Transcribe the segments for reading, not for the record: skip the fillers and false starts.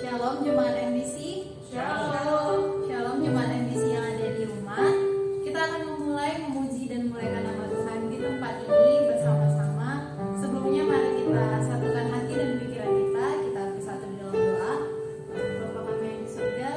Shalom Jemaat MBC. Shalom. Shalom Jemaat MBC yang ada di rumah. Kita akan memulai memuji dan memuliakan nama Tuhan di tempat ini bersama-sama. Sebelumnya mari kita satukan hati dan pikiran kita. Kita bersatu di dalam doa. Bapa kami yang di surga,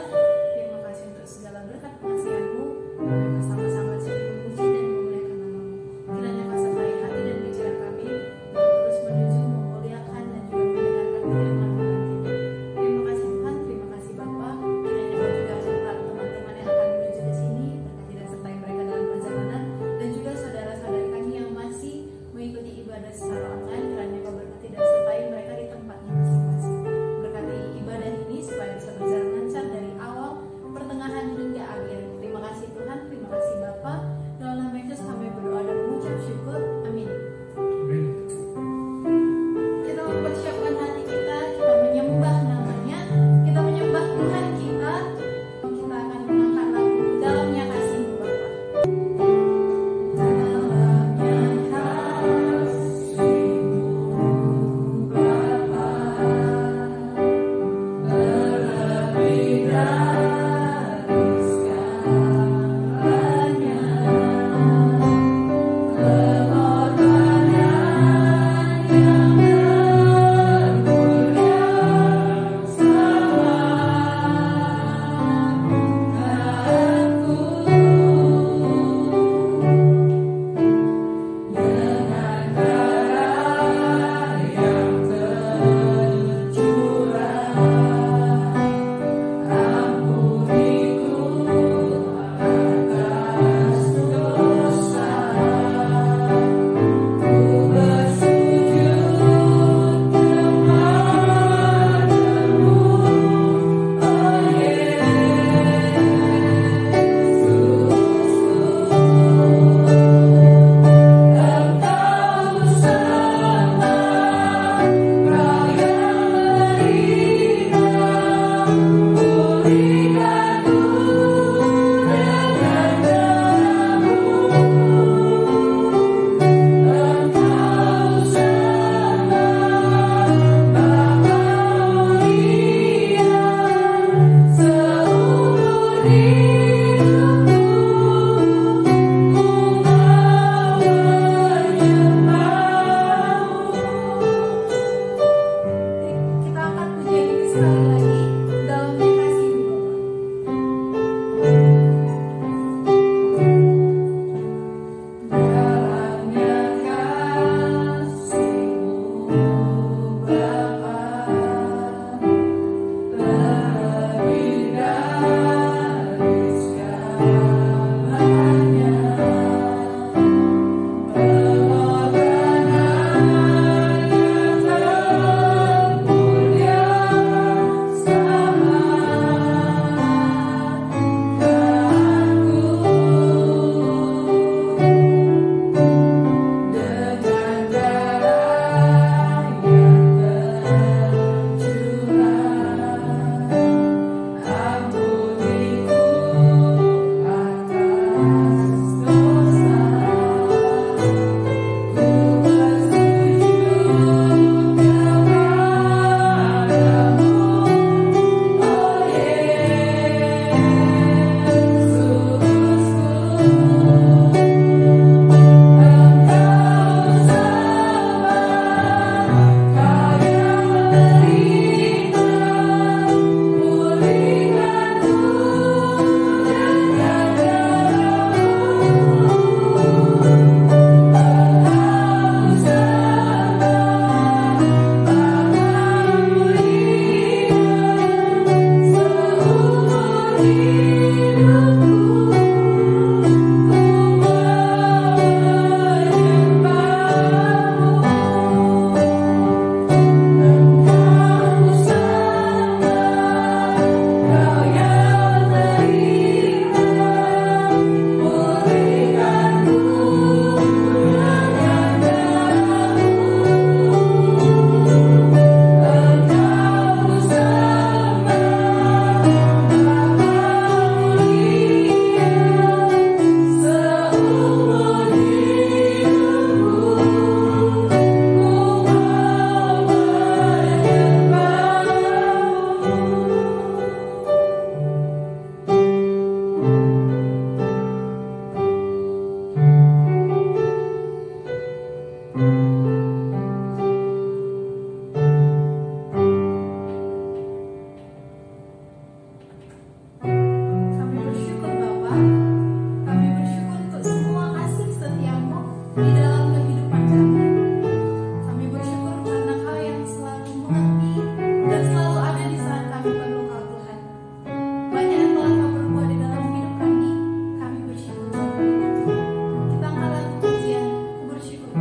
terima kasih untuk segala berkat pengasihan-Mu. Kami bersama-sama sudi memuji dan memuliakan nama-Mu. Kiranya Kau sertai hati dan pikiran kami untuk terus menuju memuliakan dan juga mendengarkan firman-Mu nantinya. Terima kasih Tuhan, terima kasih Bapa. Kiranya Kau juga sertai teman-teman yang akan menuju ke sini, berkati dan sertai mereka dalam perjalanan, dan juga saudara-saudari kami yang masih mengikuti ibadah secara online. Kiranya Kau berkati dan sertai mereka di tempatnya masing-masing. Berkati ibadah ini supaya bisa berjalan lancar dari awal, pertengahan hingga akhir. Terima kasih Tuhan, terima kasih Bapa. Dalam nama Yesus kami berdoa dan mengucap syukur. Amin. Kita mempersiapkan hati kita menyembah namanya, kita menyembah Tuhan kita. Kita akan mengangkat lagu Dalamnya Kasih-Mu Bapa. Dalamnya kasih-Mu Kami bersyukur Bapa, kami bersyukur untuk semua kasih setiamu di dalam kehidupan kami. Kami bersyukur karena Kau yang selalu mengerti dan selalu ada di saat kami perlu Kau Tuhan. Banyak yang telah Kau perbuat di dalam hidup kami bersyukur. Kita angkat lagu pujian, ku bersyukur.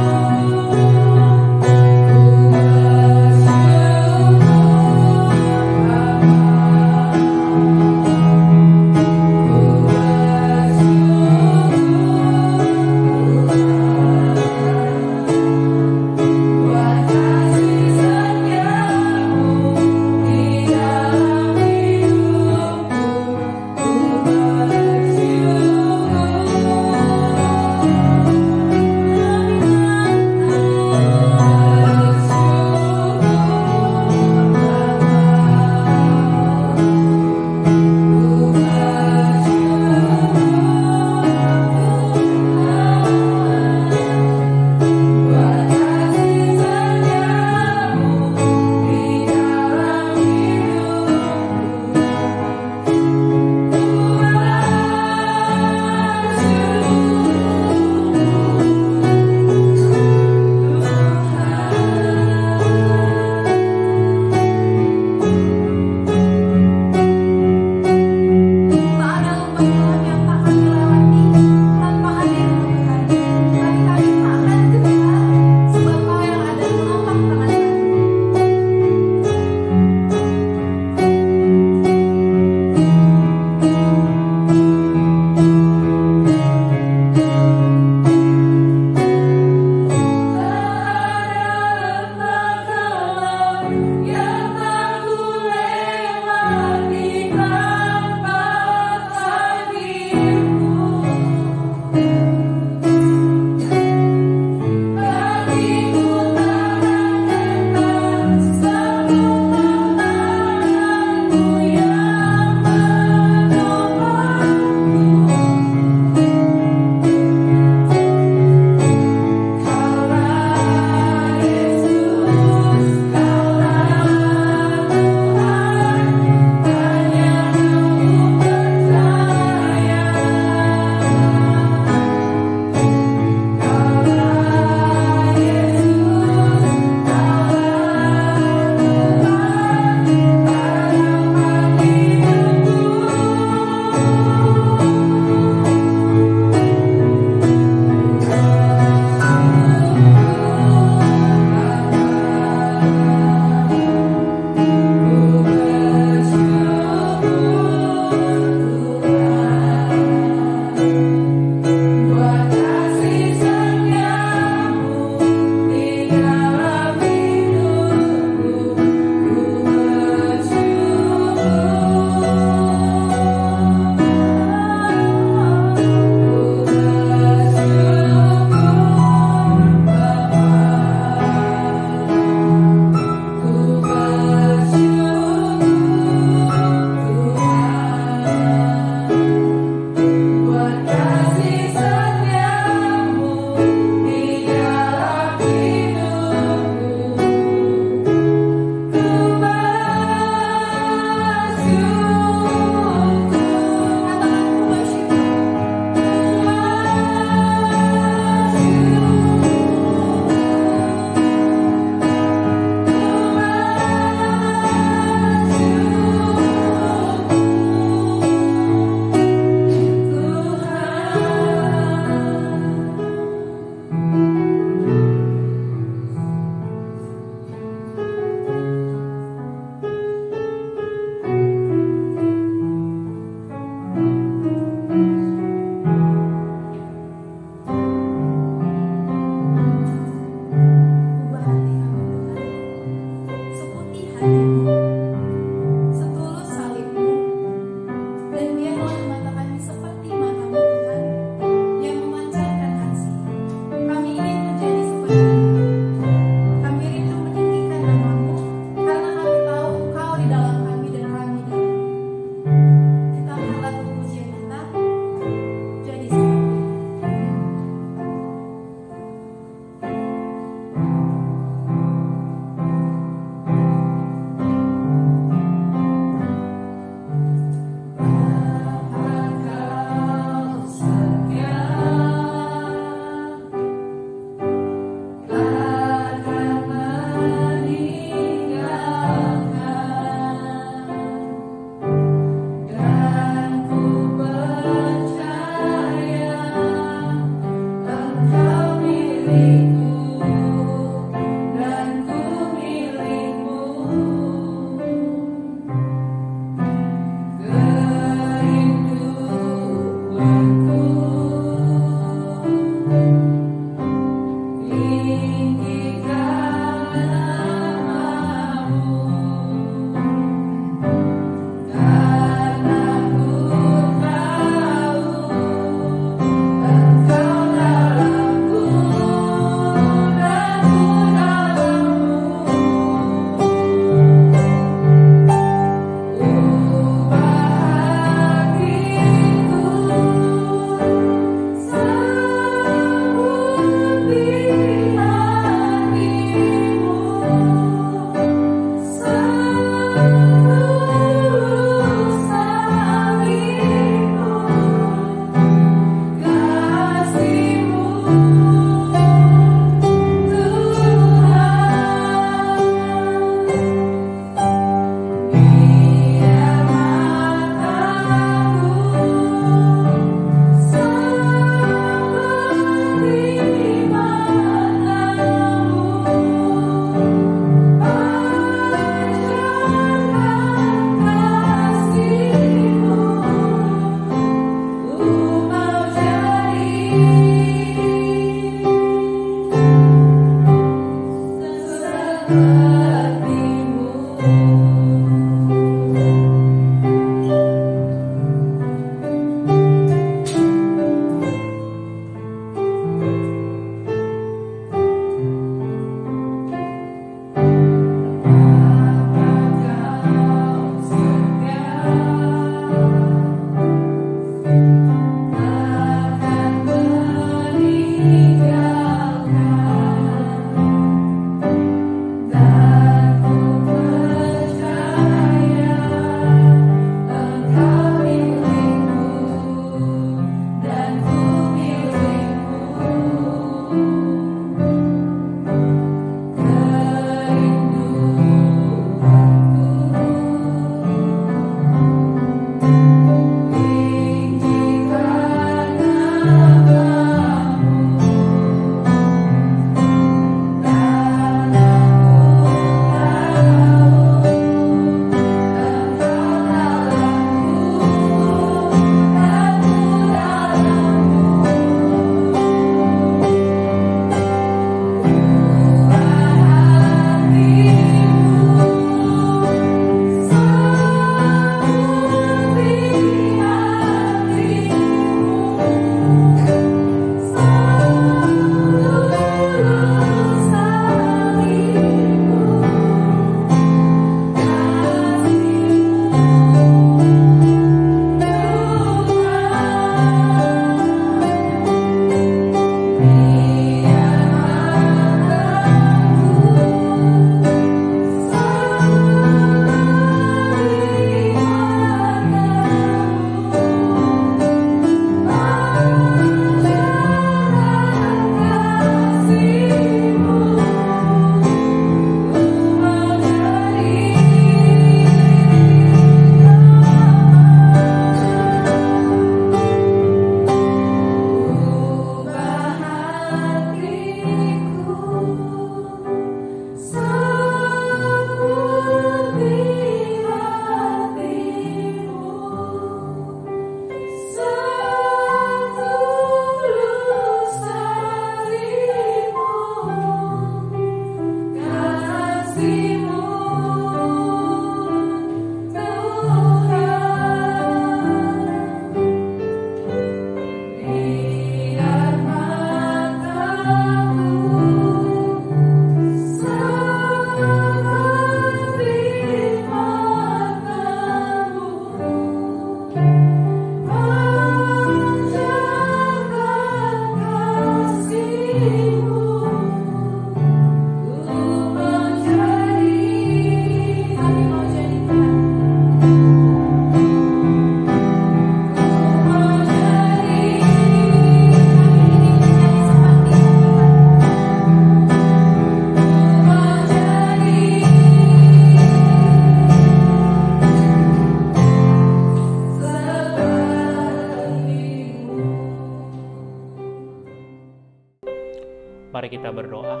Mari kita berdoa.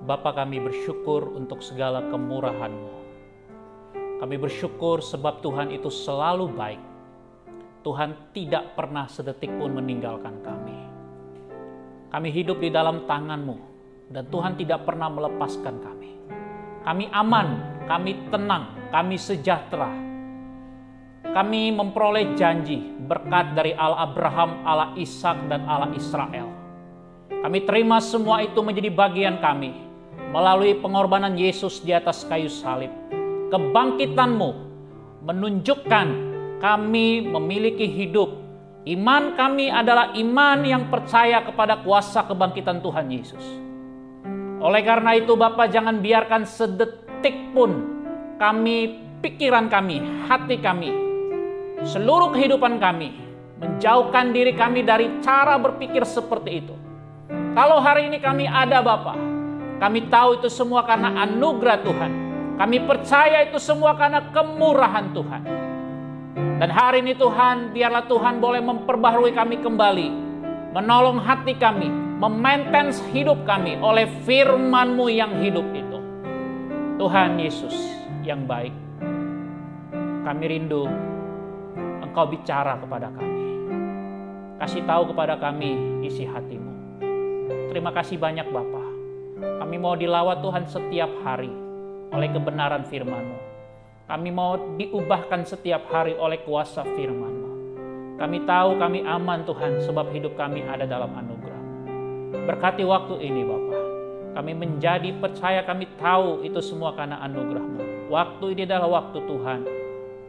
Bapa, kami bersyukur untuk segala kemurahan-Mu. Kami bersyukur sebab Tuhan itu selalu baik. Tuhan tidak pernah sedetik pun meninggalkan kami. Kami hidup di dalam tangan-Mu, dan Tuhan tidak pernah melepaskan kami. Kami aman, kami tenang, kami sejahtera. Kami memperoleh janji, berkat dari Allah Abraham, Allah Ishak, dan Allah Israel. Kami terima semua itu menjadi bagian kami melalui pengorbanan Yesus di atas kayu salib. Kebangkitan-Mu menunjukkan kami memiliki hidup. Iman kami adalah iman yang percaya kepada kuasa kebangkitan Tuhan Yesus. Oleh karena itu Bapa, jangan biarkan sedetik pun kami, pikiran kami, hati kami, seluruh kehidupan kami menjauhkan diri kami dari cara berpikir seperti itu. Kalau hari ini kami ada Bapa, kami tahu itu semua karena anugerah Tuhan. Kami percaya itu semua karena kemurahan Tuhan. Dan hari ini Tuhan, biarlah Tuhan boleh memperbaharui kami kembali, menolong hati kami, memaintain hidup kami oleh firman-Mu yang hidup itu. Tuhan Yesus yang baik, kami rindu Engkau bicara kepada kami. Kasih tahu kepada kami isi hati-Mu. Terima kasih banyak Bapa. Kami mau dilawat Tuhan setiap hari oleh kebenaran firman-Mu. Kami mau diubahkan setiap hari oleh kuasa firman-Mu. Kami tahu kami aman Tuhan sebab hidup kami ada dalam anugerah. Berkati waktu ini Bapa. Kami menjadi percaya, kami tahu itu semua karena anugerah-Mu. Waktu ini adalah waktu Tuhan.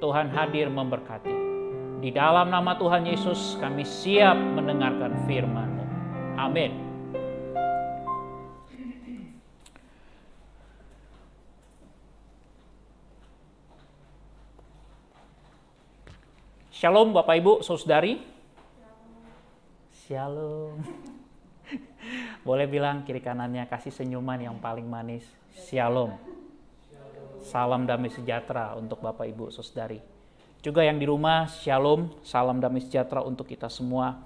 Tuhan hadir memberkati. Di dalam nama Tuhan Yesus kami siap mendengarkan firman-Mu. Amin. Shalom Bapak Ibu, Saudari. Shalom. Boleh bilang kiri kanannya, kasih senyuman yang paling manis. Shalom. Salam damai sejahtera untuk Bapak Ibu, Saudari. Juga yang di rumah, shalom, salam damai sejahtera untuk kita semua.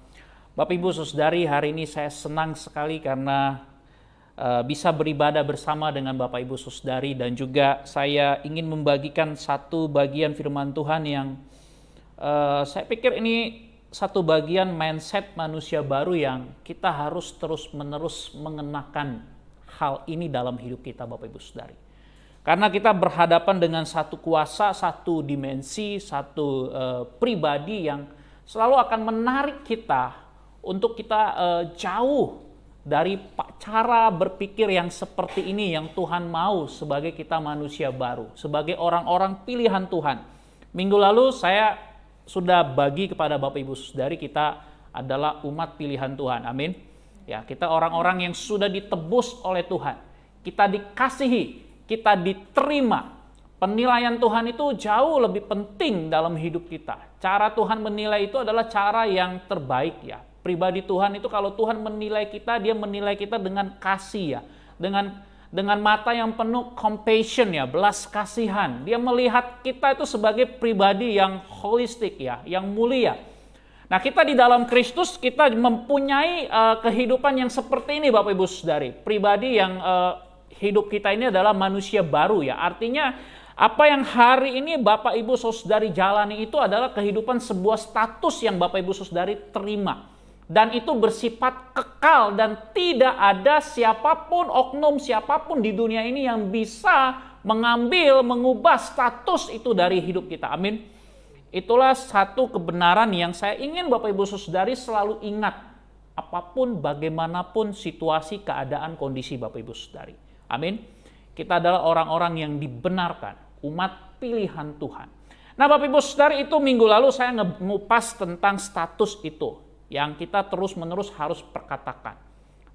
Bapak Ibu, Saudari, hari ini saya senang sekali karena bisa beribadah bersama dengan Bapak Ibu, Saudari, dan juga saya ingin membagikan satu bagian firman Tuhan yang saya pikir ini satu bagian mindset manusia baru yang kita harus terus-menerus mengenakan hal ini dalam hidup kita, Bapak Ibu Saudari. Karena kita berhadapan dengan satu kuasa, satu dimensi, satu pribadi yang selalu akan menarik kita untuk kita jauh dari cara berpikir yang seperti ini yang Tuhan mau sebagai kita manusia baru, sebagai orang-orang pilihan Tuhan. Minggu lalu saya sudah bagi kepada Bapak Ibu Saudari, kita adalah umat pilihan Tuhan. Amin. Ya, kita orang-orang yang sudah ditebus oleh Tuhan. Kita dikasihi, kita diterima. Penilaian Tuhan itu jauh lebih penting dalam hidup kita. Cara Tuhan menilai itu adalah cara yang terbaik ya. Pribadi Tuhan itu kalau Tuhan menilai kita, dia menilai kita dengan kasih ya. Dengan mata yang penuh compassion ya, belas kasihan. Dia melihat kita itu sebagai pribadi yang holistik ya, yang mulia. Nah, kita di dalam Kristus kita mempunyai kehidupan yang seperti ini Bapak Ibu Saudari. Pribadi yang hidup kita ini adalah manusia baru ya. Artinya apa yang hari ini Bapak Ibu Saudari jalani itu adalah kehidupan sebuah status yang Bapak Ibu Saudari terima. Dan itu bersifat kekal dan tidak ada siapapun, oknum siapapun di dunia ini yang bisa mengambil, mengubah status itu dari hidup kita. Amin. Itulah satu kebenaran yang saya ingin Bapak Ibu Saudari selalu ingat. Apapun, bagaimanapun situasi, keadaan, kondisi Bapak Ibu Saudari. Amin. Kita adalah orang-orang yang dibenarkan, umat pilihan Tuhan. Nah Bapak Ibu Saudari, itu minggu lalu saya ngupas tentang status itu yang kita terus-menerus harus perkatakan.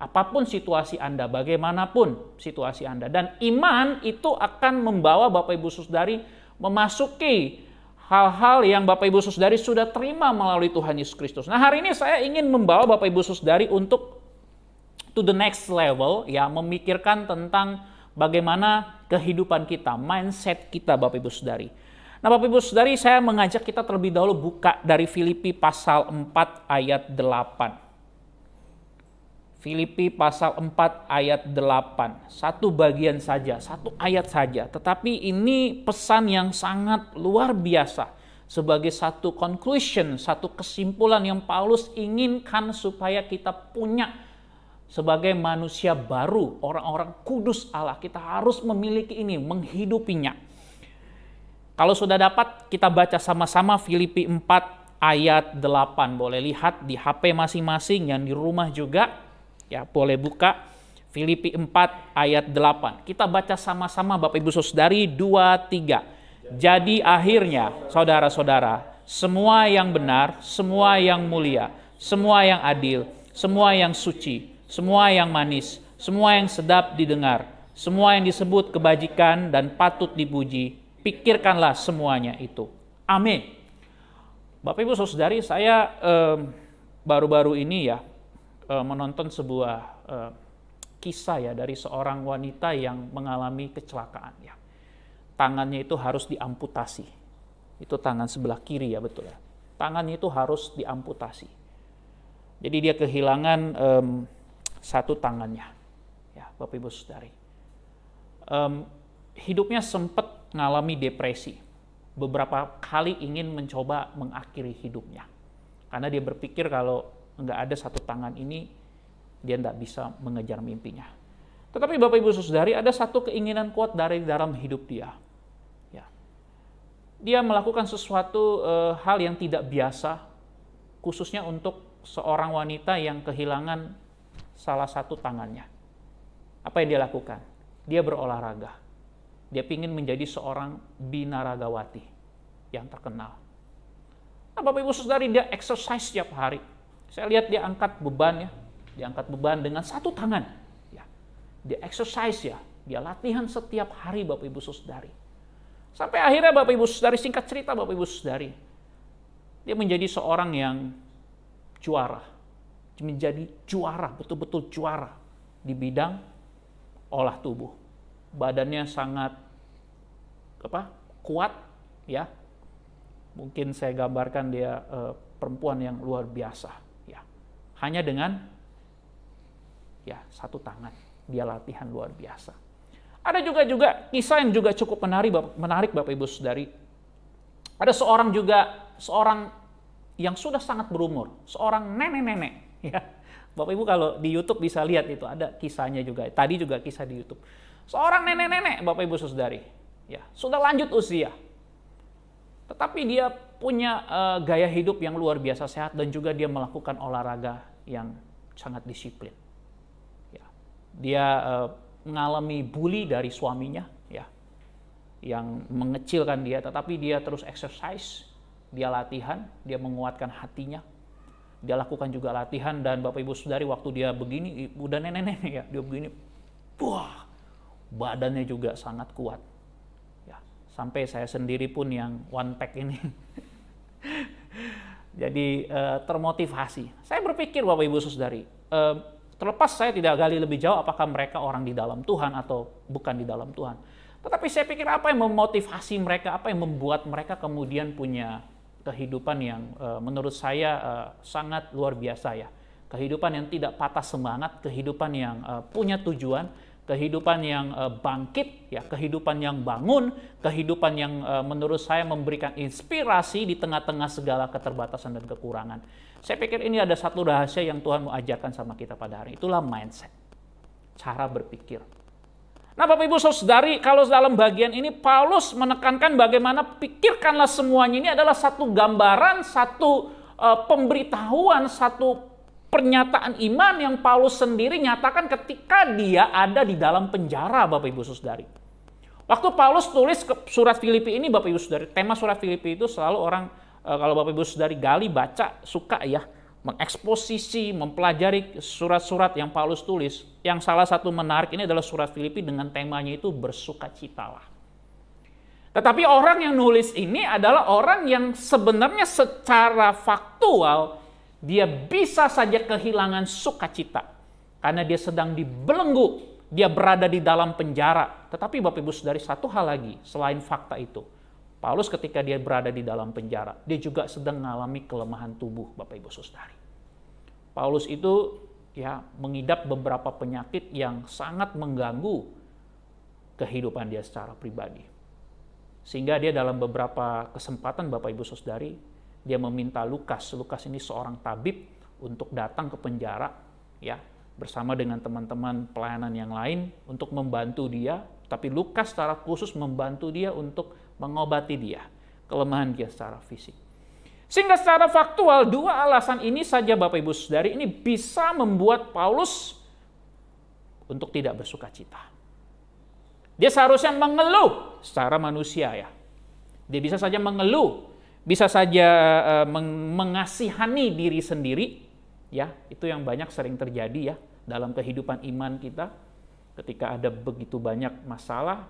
Apapun situasi Anda, bagaimanapun situasi Anda. Dan iman itu akan membawa Bapak Ibu Saudari memasuki hal-hal yang Bapak Ibu Saudari sudah terima melalui Tuhan Yesus Kristus. Nah hari ini saya ingin membawa Bapak Ibu Saudari untuk to the next level, ya, memikirkan tentang bagaimana kehidupan kita, mindset kita Bapak Ibu Saudari. Nah Bapak Ibu Saudari, saya mengajak kita terlebih dahulu buka dari Filipi pasal 4 ayat 8. Filipi pasal 4 ayat 8. Satu bagian saja, satu ayat saja. Tetapi ini pesan yang sangat luar biasa. Sebagai satu conclusion, satu kesimpulan yang Paulus inginkan supaya kita punya sebagai manusia baru, orang-orang kudus Allah. Kita harus memiliki ini, menghidupinya. Kalau sudah dapat, kita baca sama-sama Filipi 4 ayat 8. Boleh lihat di HP masing-masing, yang di rumah juga. Ya, boleh buka Filipi 4 ayat 8. Kita baca sama-sama Bapak Ibu Saudari, 2, 3. Jadi akhirnya, saudara-saudara, semua yang benar, semua yang mulia, semua yang adil, semua yang suci, semua yang manis, semua yang sedap didengar, semua yang disebut kebajikan dan patut dipuji, pikirkanlah semuanya itu. Amin. Bapak Ibu Saudari, saya baru-baru ini ya menonton sebuah kisah ya dari seorang wanita yang mengalami kecelakaan ya. Tangannya itu harus diamputasi. Itu tangan sebelah kiri ya, betul ya. Tangannya itu harus diamputasi. Jadi dia kehilangan satu tangannya. Ya, Bapak Ibu Saudari. Hidupnya sempat mengalami depresi. Beberapa kali ingin mencoba mengakhiri hidupnya. Karena dia berpikir kalau nggak ada satu tangan ini, dia nggak bisa mengejar mimpinya. Tetapi Bapak Ibu Saudari, ada satu keinginan kuat dari dalam hidup dia. Ya. Dia melakukan sesuatu hal yang tidak biasa, khususnya untuk seorang wanita yang kehilangan salah satu tangannya. Apa yang dia lakukan? Dia berolahraga. Dia ingin menjadi seorang binaragawati yang terkenal. Nah, Bapak Ibu Saudari, dia exercise setiap hari. Saya lihat dia angkat beban ya. Dia angkat beban dengan satu tangan. Dia exercise ya, dia latihan setiap hari Bapak Ibu Saudari. Sampai akhirnya Bapak Ibu Saudari, singkat cerita Bapak Ibu Saudari, dia menjadi seorang yang juara. Menjadi juara, betul-betul juara di bidang olah tubuh. Badannya sangat kuat ya. Mungkin saya gambarkan dia perempuan yang luar biasa ya. Hanya dengan ya satu tangan. Dia latihan luar biasa. Ada juga kisah yang juga cukup menarik Bapak Ibu Saudari. Ada seorang yang sudah sangat berumur, seorang nenek-nenek ya. Bapak Ibu kalau di YouTube bisa lihat itu, ada kisahnya juga. Tadi juga kisah di YouTube. Seorang nenek-nenek Bapak Ibu Saudari, ya, sudah lanjut usia. Tetapi dia punya gaya hidup yang luar biasa sehat dan juga dia melakukan olahraga yang sangat disiplin. Dia mengalami bully dari suaminya ya, yang mengecilkan dia, tetapi dia terus exercise, dia latihan, dia menguatkan hatinya, dia lakukan juga latihan. Dan Bapak Ibu Saudari, waktu dia begini, udah nenek-nenek ya, dia begini, wah, badannya juga sangat kuat ya, sampai saya sendiri pun yang one pack ini jadi termotivasi. Saya berpikir Bapak Ibu Saudari, terlepas saya tidak gali lebih jauh apakah mereka orang di dalam Tuhan atau bukan di dalam Tuhan. Tetapi saya pikir apa yang memotivasi mereka, apa yang membuat mereka kemudian punya kehidupan yang menurut saya sangat luar biasa ya. Kehidupan yang tidak patah semangat, kehidupan yang punya tujuan, kehidupan yang bangkit, ya, kehidupan yang bangun, kehidupan yang menurut saya memberikan inspirasi di tengah-tengah segala keterbatasan dan kekurangan. Saya pikir ini ada satu rahasia yang Tuhan mau ajarkan sama kita pada hari ini. Itulah mindset, cara berpikir. Nah Bapak Ibu Saudari, kalau dalam bagian ini Paulus menekankan bagaimana pikirkanlah semuanya ini adalah satu gambaran, satu pemberitahuan, satu pernyataan iman yang Paulus sendiri nyatakan ketika dia ada di dalam penjara Bapak Ibu Saudari. Waktu Paulus tulis surat Filipi ini Bapak Ibu Saudari, tema surat Filipi itu selalu orang kalau Bapak Ibu Saudari gali, baca, suka ya, mengeksposisi, mempelajari surat-surat yang Paulus tulis. Yang salah satu menarik ini adalah surat Filipi dengan temanya itu bersukacitalah. Tetapi orang yang nulis ini adalah orang yang sebenarnya secara faktual dia bisa saja kehilangan sukacita karena dia sedang dibelenggu, dia berada di dalam penjara. Tetapi Bapak Ibu Saudari, satu hal lagi selain fakta itu, Paulus ketika dia berada di dalam penjara, dia juga sedang mengalami kelemahan tubuh Bapak Ibu Saudari. Paulus itu ya mengidap beberapa penyakit yang sangat mengganggu kehidupan dia secara pribadi. Sehingga dia dalam beberapa kesempatan Bapak Ibu Saudari, dia meminta Lukas ini seorang tabib untuk datang ke penjara ya bersama dengan teman-teman pelayanan yang lain untuk membantu dia, tapi Lukas secara khusus membantu dia untuk mengobati dia, kelemahan dia secara fisik. Sehingga secara faktual dua alasan ini saja Bapak Ibu Saudari ini bisa membuat Paulus untuk tidak bersukacita. Dia seharusnya mengeluh secara manusia ya. Dia bisa saja mengeluh, bisa saja mengasihani diri sendiri ya. Itu yang banyak sering terjadi ya dalam kehidupan iman kita. Ketika ada begitu banyak masalah,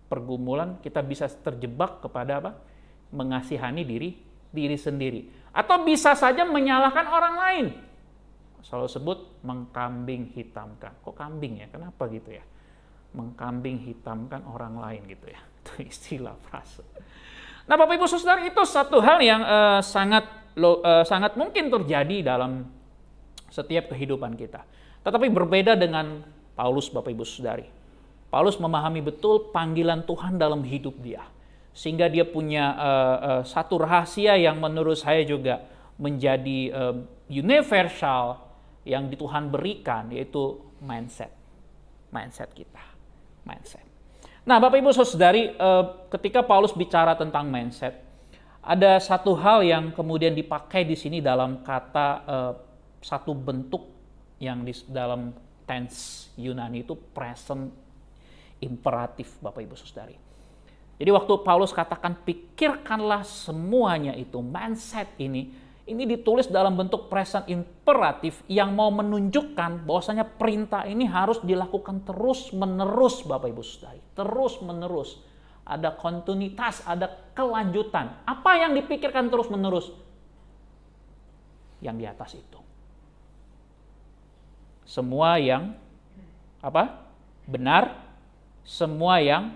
pergumulan, kita bisa terjebak kepada apa? Mengasihani diri sendiri. Atau bisa saja menyalahkan orang lain. Selalu sebut mengkambing hitamkan. Kok kambing ya? Kenapa gitu ya? Mengkambing hitamkan orang lain gitu ya. Itu istilah frase. Nah Bapak Ibu Saudara, itu satu hal yang sangat mungkin terjadi dalam setiap kehidupan kita. Tetapi berbeda dengan Paulus Bapak Ibu Saudari. Paulus memahami betul panggilan Tuhan dalam hidup dia. Sehingga dia punya satu rahasia yang menurut saya juga menjadi universal yang Tuhan berikan, yaitu mindset. mindset kita. Mindset. Nah, Bapak Ibu Saudari, ketika Paulus bicara tentang mindset, ada satu hal yang kemudian dipakai di sini dalam kata satu bentuk yang di dalam tense Yunani itu present imperatif, Bapak Ibu Saudari. Jadi waktu Paulus katakan pikirkanlah semuanya itu, mindset ini ditulis dalam bentuk present imperatif yang mau menunjukkan bahwasanya perintah ini harus dilakukan terus-menerus, Bapak Ibu Saudari. Terus-menerus. Ada kontinuitas, ada kelanjutan. Apa yang dipikirkan terus-menerus? Yang di atas itu. Semua yang benar, semua yang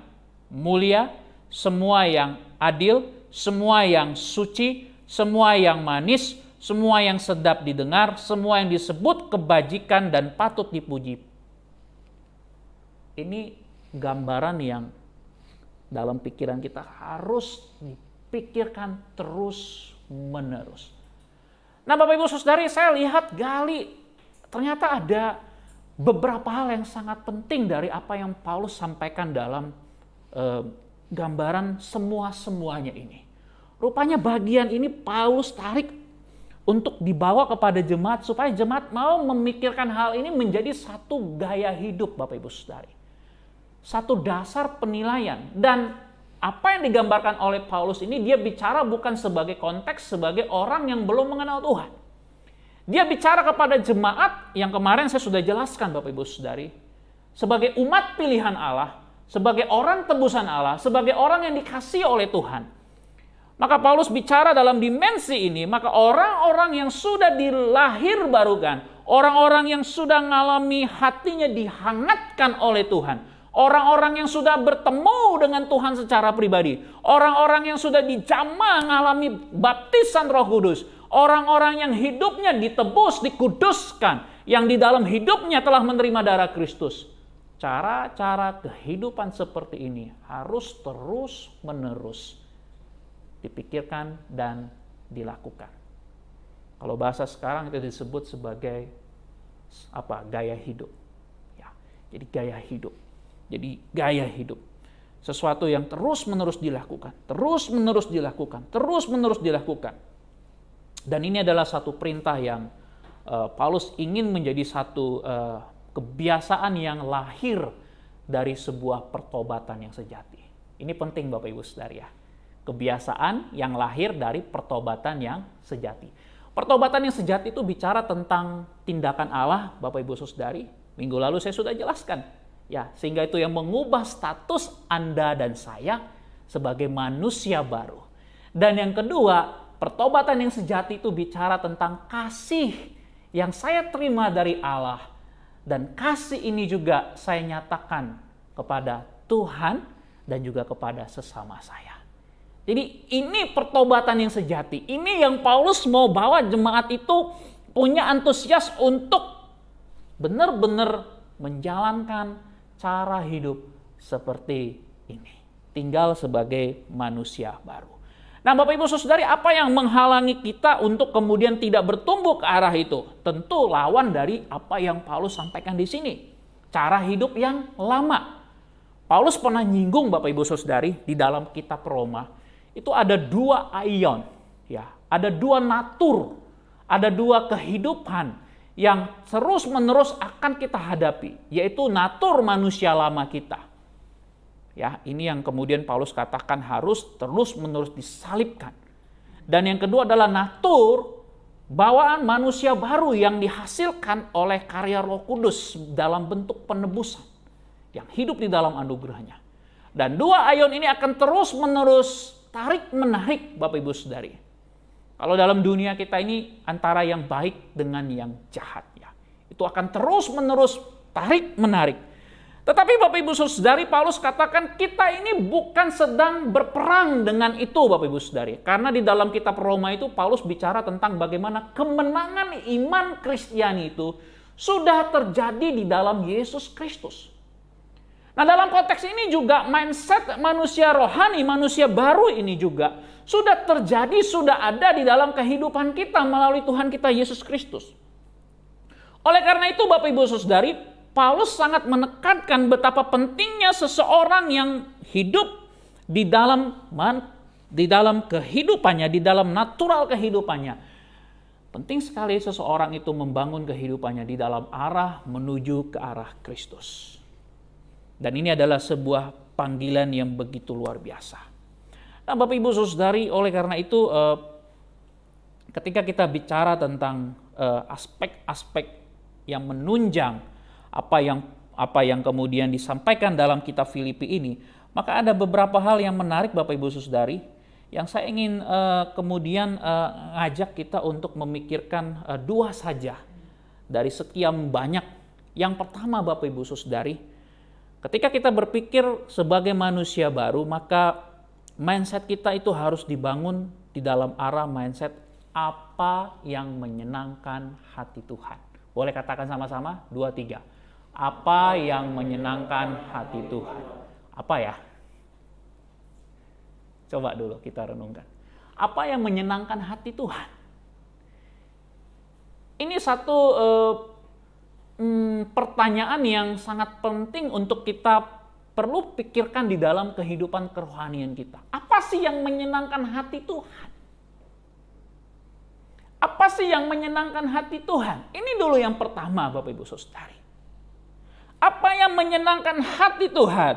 mulia, semua yang adil, semua yang suci, semua yang manis, semua yang sedap didengar, semua yang disebut kebajikan dan patut dipuji. Ini gambaran yang dalam pikiran kita harus dipikirkan terus-menerus. Nah, Bapak Ibu Saudari, saya lihat ternyata ada beberapa hal yang sangat penting dari apa yang Paulus sampaikan dalam gambaran semuanya ini. Rupanya bagian ini Paulus tarik untuk dibawa kepada jemaat supaya jemaat mau memikirkan hal ini menjadi satu gaya hidup, Bapak Ibu Saudari. Satu dasar penilaian. Dan apa yang digambarkan oleh Paulus ini, dia bicara bukan sebagai konteks sebagai orang yang belum mengenal Tuhan. Dia bicara kepada jemaat yang kemarin saya sudah jelaskan, Bapak Ibu Saudari, sebagai umat pilihan Allah, sebagai orang tebusan Allah, sebagai orang yang dikasihi oleh Tuhan. Maka Paulus bicara dalam dimensi ini, maka orang-orang yang sudah dilahir barukan, orang-orang yang sudah mengalami hatinya dihangatkan oleh Tuhan, orang-orang yang sudah bertemu dengan Tuhan secara pribadi, orang-orang yang sudah dijamah mengalami baptisan Roh Kudus, orang-orang yang hidupnya ditebus, dikuduskan, yang di dalam hidupnya telah menerima darah Kristus. Cara-cara kehidupan seperti ini harus terus-menerus dipikirkan dan dilakukan. Kalau bahasa sekarang itu disebut sebagai gaya hidup. Ya, jadi gaya hidup. Jadi gaya hidup. Sesuatu yang terus-menerus dilakukan, terus-menerus dilakukan, terus-menerus dilakukan. Dan ini adalah satu perintah yang Paulus ingin menjadi satu kebiasaan yang lahir dari sebuah pertobatan yang sejati. Ini penting, Bapak Ibu Saudari ya. Kebiasaan yang lahir dari pertobatan yang sejati. Pertobatan yang sejati itu bicara tentang tindakan Allah, Bapak Ibu Saudari. Minggu lalu saya sudah jelaskan. Ya, sehingga itu yang mengubah status Anda dan saya sebagai manusia baru. Dan yang kedua, pertobatan yang sejati itu bicara tentang kasih yang saya terima dari Allah. Dan kasih ini juga saya nyatakan kepada Tuhan dan juga kepada sesama saya. Jadi ini pertobatan yang sejati. Ini yang Paulus mau bawa jemaat itu punya antusias untuk benar-benar menjalankan cara hidup seperti ini. Tinggal sebagai manusia baru. Nah, Bapak Ibu Saudari, apa yang menghalangi kita untuk kemudian tidak bertumbuh ke arah itu? Tentu lawan dari apa yang Paulus sampaikan di sini. Cara hidup yang lama. Paulus pernah nyinggung, Bapak Ibu Saudari, di dalam kitab Roma, itu ada dua aion, ya, ada dua natur, ada dua kehidupan yang terus-menerus akan kita hadapi, yaitu natur manusia lama kita. Ya, ini yang kemudian Paulus katakan harus terus-menerus disalibkan. Dan yang kedua adalah natur bawaan manusia baru yang dihasilkan oleh karya Roh Kudus dalam bentuk penebusan yang hidup di dalam anugerahnya. Dan dua aion ini akan terus-menerus tarik-menarik, Bapak Ibu Saudari. Kalau dalam dunia kita ini antara yang baik dengan yang jahat, ya, itu akan terus-menerus tarik-menarik. Tetapi Bapak Ibu Saudari, Paulus katakan kita ini bukan sedang berperang dengan itu, Bapak Ibu Saudari. Karena di dalam kitab Roma itu Paulus bicara tentang bagaimana kemenangan iman Kristiani itu sudah terjadi di dalam Yesus Kristus. Nah, dalam konteks ini juga mindset manusia rohani, manusia baru ini juga sudah terjadi, sudah ada di dalam kehidupan kita melalui Tuhan kita Yesus Kristus. Oleh karena itu Bapak Ibu Saudari, Paulus sangat menekankan betapa pentingnya seseorang yang hidup di dalam kehidupannya, di dalam natural kehidupannya. Penting sekali seseorang itu membangun kehidupannya di dalam arah menuju ke arah Kristus. Dan ini adalah sebuah panggilan yang begitu luar biasa. Nah, Bapak Ibu Saudari, oleh karena itu ketika kita bicara tentang aspek-aspek yang menunjang apa yang kemudian disampaikan dalam kitab Filipi ini, maka ada beberapa hal yang menarik Bapak Ibu Saudari yang saya ingin kemudian ngajak kita untuk memikirkan dua saja dari sekian banyak. Yang pertama Bapak Ibu Saudari, ketika kita berpikir sebagai manusia baru, maka mindset kita itu harus dibangun di dalam arah mindset apa yang menyenangkan hati Tuhan. Boleh katakan sama-sama? 2, 3. Apa yang menyenangkan hati Tuhan? Apa ya? Coba dulu kita renungkan. Apa yang menyenangkan hati Tuhan? Ini satu pertanyaan yang sangat penting untuk kita perlu pikirkan di dalam kehidupan kerohanian kita. Apa sih yang menyenangkan hati Tuhan? Apa sih yang menyenangkan hati Tuhan? Ini dulu yang pertama Bapak Ibu Saudari. Apa yang menyenangkan hati Tuhan?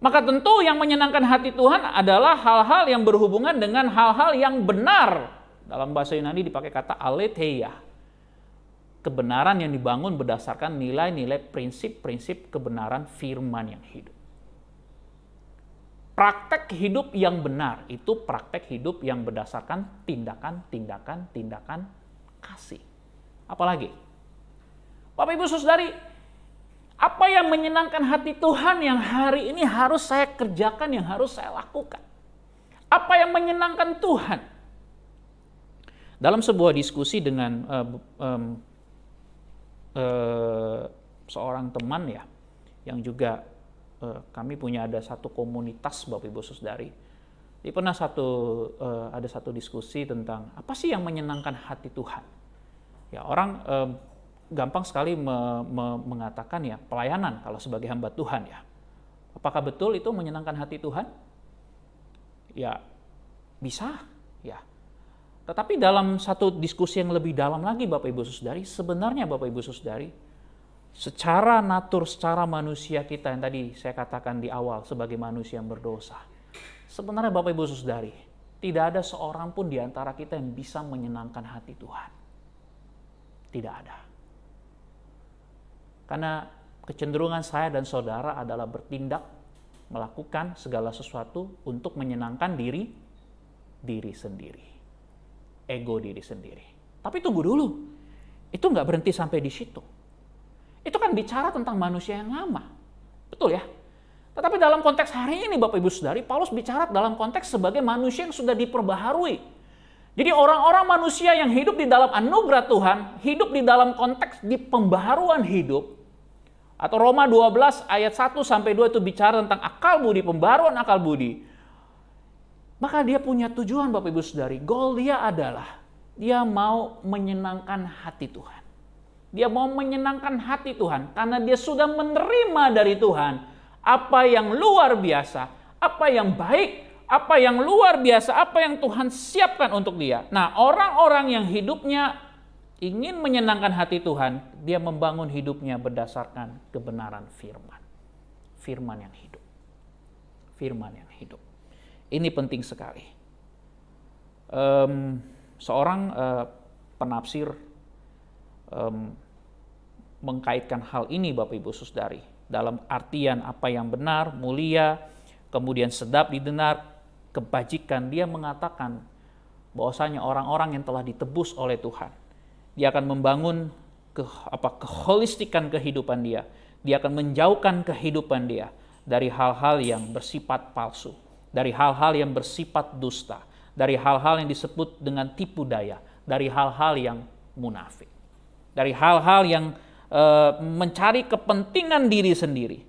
Maka tentu yang menyenangkan hati Tuhan adalah hal-hal yang berhubungan dengan hal-hal yang benar. Dalam bahasa Yunani dipakai kata aletheia. Kebenaran yang dibangun berdasarkan nilai-nilai prinsip-prinsip kebenaran firman yang hidup. Praktek hidup yang benar itu praktek hidup yang berdasarkan tindakan kasih. Apalagi? Bapak Ibu Saudari, apa yang menyenangkan hati Tuhan yang hari ini harus saya kerjakan, yang harus saya lakukan? Apa yang menyenangkan Tuhan? Dalam sebuah diskusi dengan seorang teman ya, yang juga kami punya ada satu komunitas Bapak Ibu Saudari. Jadi pernah ada satu diskusi tentang apa sih yang menyenangkan hati Tuhan. Ya, orang gampang sekali mengatakan ya pelayanan kalau sebagai hamba Tuhan ya. Apakah betul itu menyenangkan hati Tuhan? Ya bisa ya. Tetapi dalam satu diskusi yang lebih dalam lagi Bapak Ibu Saudari, sebenarnya Bapak Ibu Saudari, secara natur, secara manusia kita yang tadi saya katakan di awal sebagai manusia yang berdosa, sebenarnya Bapak Ibu Saudari, tidak ada seorang pun di antara kita yang bisa menyenangkan hati Tuhan. Tidak ada. Karena kecenderungan saya dan saudara adalah bertindak, melakukan segala sesuatu untuk menyenangkan diri sendiri. Ego diri sendiri. Tapi tunggu dulu, itu nggak berhenti sampai di situ. Itu kan bicara tentang manusia yang lama, betul ya? Tetapi dalam konteks hari ini Bapak Ibu Saudari, Paulus bicara dalam konteks sebagai manusia yang sudah diperbaharui. Jadi orang-orang manusia yang hidup di dalam anugerah Tuhan, hidup di dalam konteks di pembaharuan hidup, atau Roma 12 ayat 1-2 itu bicara tentang akal budi, pembaharuan akal budi. Maka dia punya tujuan Bapak Ibu Saudari. Goal dia adalah dia mau menyenangkan hati Tuhan. Dia mau menyenangkan hati Tuhan karena dia sudah menerima dari Tuhan apa yang luar biasa, apa yang baik, apa yang luar biasa, apa yang Tuhan siapkan untuk dia. Nah, orang-orang yang hidupnya ingin menyenangkan hati Tuhan, dia membangun hidupnya berdasarkan kebenaran firman. Firman yang hidup. Firman yang hidup. Ini penting sekali. Seorang penafsir mengkaitkan hal ini Bapak Ibu Saudari dalam artian apa yang benar, mulia, kemudian sedap didengar, kebajikan. Dia mengatakan bahwasanya orang-orang yang telah ditebus oleh Tuhan, dia akan membangun keholistikan kehidupan dia. Dia akan menjauhkan kehidupan dia dari hal-hal yang bersifat palsu, dari hal-hal yang bersifat dusta, dari hal-hal yang disebut dengan tipu daya, dari hal-hal yang munafik, dari hal-hal yang mencari kepentingan diri sendiri.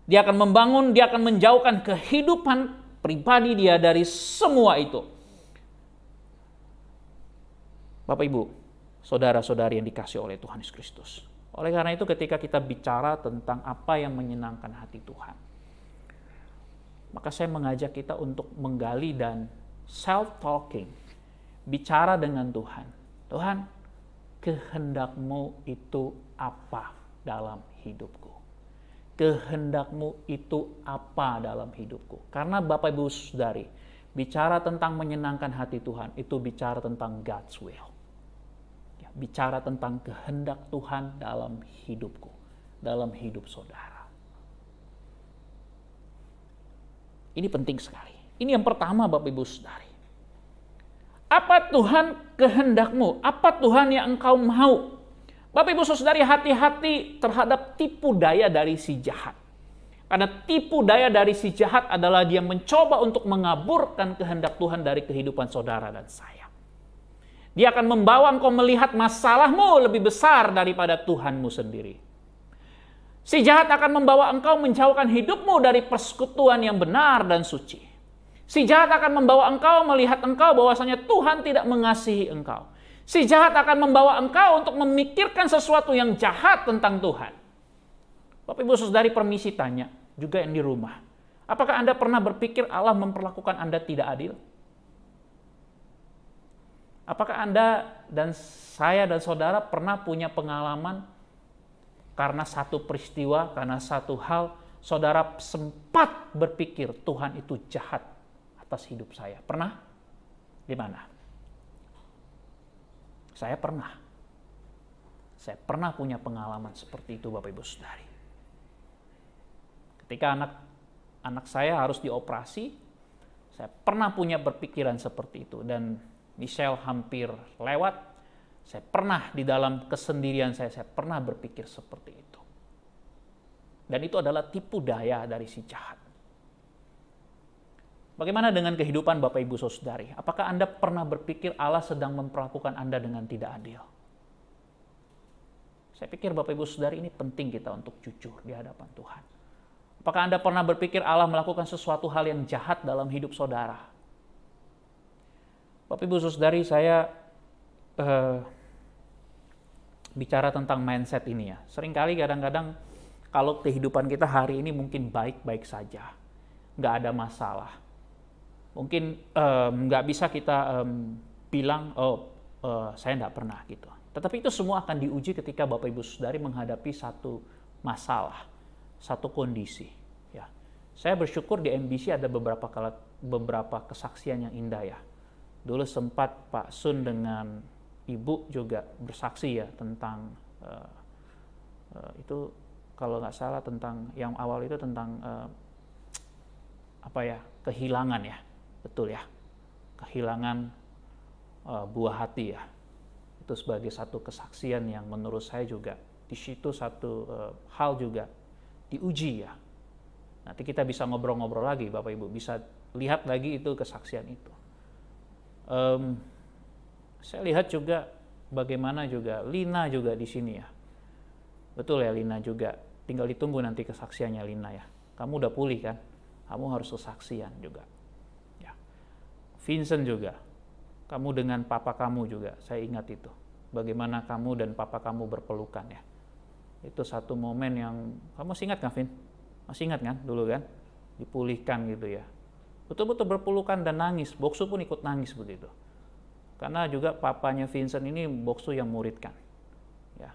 Dia akan membangun, dia akan menjauhkan kehidupan pribadi dia dari semua itu. Bapak Ibu, saudara-saudari yang dikasihi oleh Tuhan Yesus Kristus. Oleh karena itu ketika kita bicara tentang apa yang menyenangkan hati Tuhan, maka saya mengajak kita untuk menggali dan self-talking, bicara dengan Tuhan. Tuhan, kehendak-Mu itu apa dalam hidupku? Kehendak-Mu itu apa dalam hidupku? Karena Bapak Ibu Saudari, bicara tentang menyenangkan hati Tuhan, itu bicara tentang God's will. Ya, bicara tentang kehendak Tuhan dalam hidupku, dalam hidup saudara. Ini penting sekali. Ini yang pertama Bapak Ibu Saudari. Apa Tuhan kehendak-Mu? Apa Tuhan yang Engkau mau? Bapak Ibu Saudari, hati-hati terhadap tipu daya dari si jahat. Karena tipu daya dari si jahat adalah dia mencoba untuk mengaburkan kehendak Tuhan dari kehidupan saudara dan saya. Dia akan membawa engkau melihat masalahmu lebih besar daripada Tuhanmu sendiri. Si jahat akan membawa engkau menjauhkan hidupmu dari persekutuan yang benar dan suci. Si jahat akan membawa engkau melihat engkau bahwasanya Tuhan tidak mengasihi engkau. Si jahat akan membawa engkau untuk memikirkan sesuatu yang jahat tentang Tuhan. Bapak Ibu Saudari, permisi tanya, juga yang di rumah. Apakah Anda pernah berpikir Allah memperlakukan Anda tidak adil? Apakah Anda dan saya dan saudara pernah punya pengalaman karena satu peristiwa, karena satu hal, saudara sempat berpikir Tuhan itu jahat atas hidup saya? Pernah? Di mana? Saya pernah. Saya pernah punya pengalaman seperti itu Bapak Ibu Saudari. Ketika anak saya harus dioperasi, saya pernah punya berpikiran seperti itu. Dan Michelle hampir lewat, saya pernah di dalam kesendirian saya pernah berpikir seperti itu. Dan itu adalah tipu daya dari si jahat. Bagaimana dengan kehidupan Bapak Ibu Saudari? Apakah Anda pernah berpikir Allah sedang memperlakukan Anda dengan tidak adil? Saya pikir Bapak Ibu Saudari, ini penting kita untuk jujur di hadapan Tuhan. Apakah Anda pernah berpikir Allah melakukan sesuatu hal yang jahat dalam hidup saudara? Bapak Ibu Saudari, saya bicara tentang mindset ini ya. Seringkali kadang-kadang kalau kehidupan kita hari ini mungkin baik-baik saja, nggak ada masalah. Mungkin nggak bisa kita bilang, saya nggak pernah gitu. Tetapi itu semua akan diuji ketika Bapak Ibu Saudari menghadapi satu masalah, satu kondisi. Ya, saya bersyukur di MBC ada beberapa kesaksian yang indah ya. Dulu sempat Pak Sun dengan Ibu juga bersaksi ya tentang itu, kalau nggak salah tentang yang awal itu tentang kehilangan ya. Betul ya, kehilangan buah hati ya. Itu sebagai satu kesaksian yang menurut saya juga di situ satu hal juga diuji ya. Nanti kita bisa ngobrol-ngobrol lagi Bapak Ibu, bisa lihat lagi itu kesaksian itu. Saya lihat juga bagaimana juga Lina juga di sini ya. Betul ya, Lina juga. Tinggal ditunggu nanti kesaksiannya Lina ya. Kamu udah pulih kan? Kamu harus kesaksian juga. Vincent juga, kamu dengan papa kamu juga, saya ingat itu. Bagaimana kamu dan papa kamu berpelukan ya. Itu satu momen yang, kamu masih ingat kan Vin? Masih ingat kan dulu kan? Dipulihkan gitu ya. Betul-betul berpelukan dan nangis, Boksu pun ikut nangis begitu. Karena juga papanya Vincent ini Boksu yang muridkan. Ya,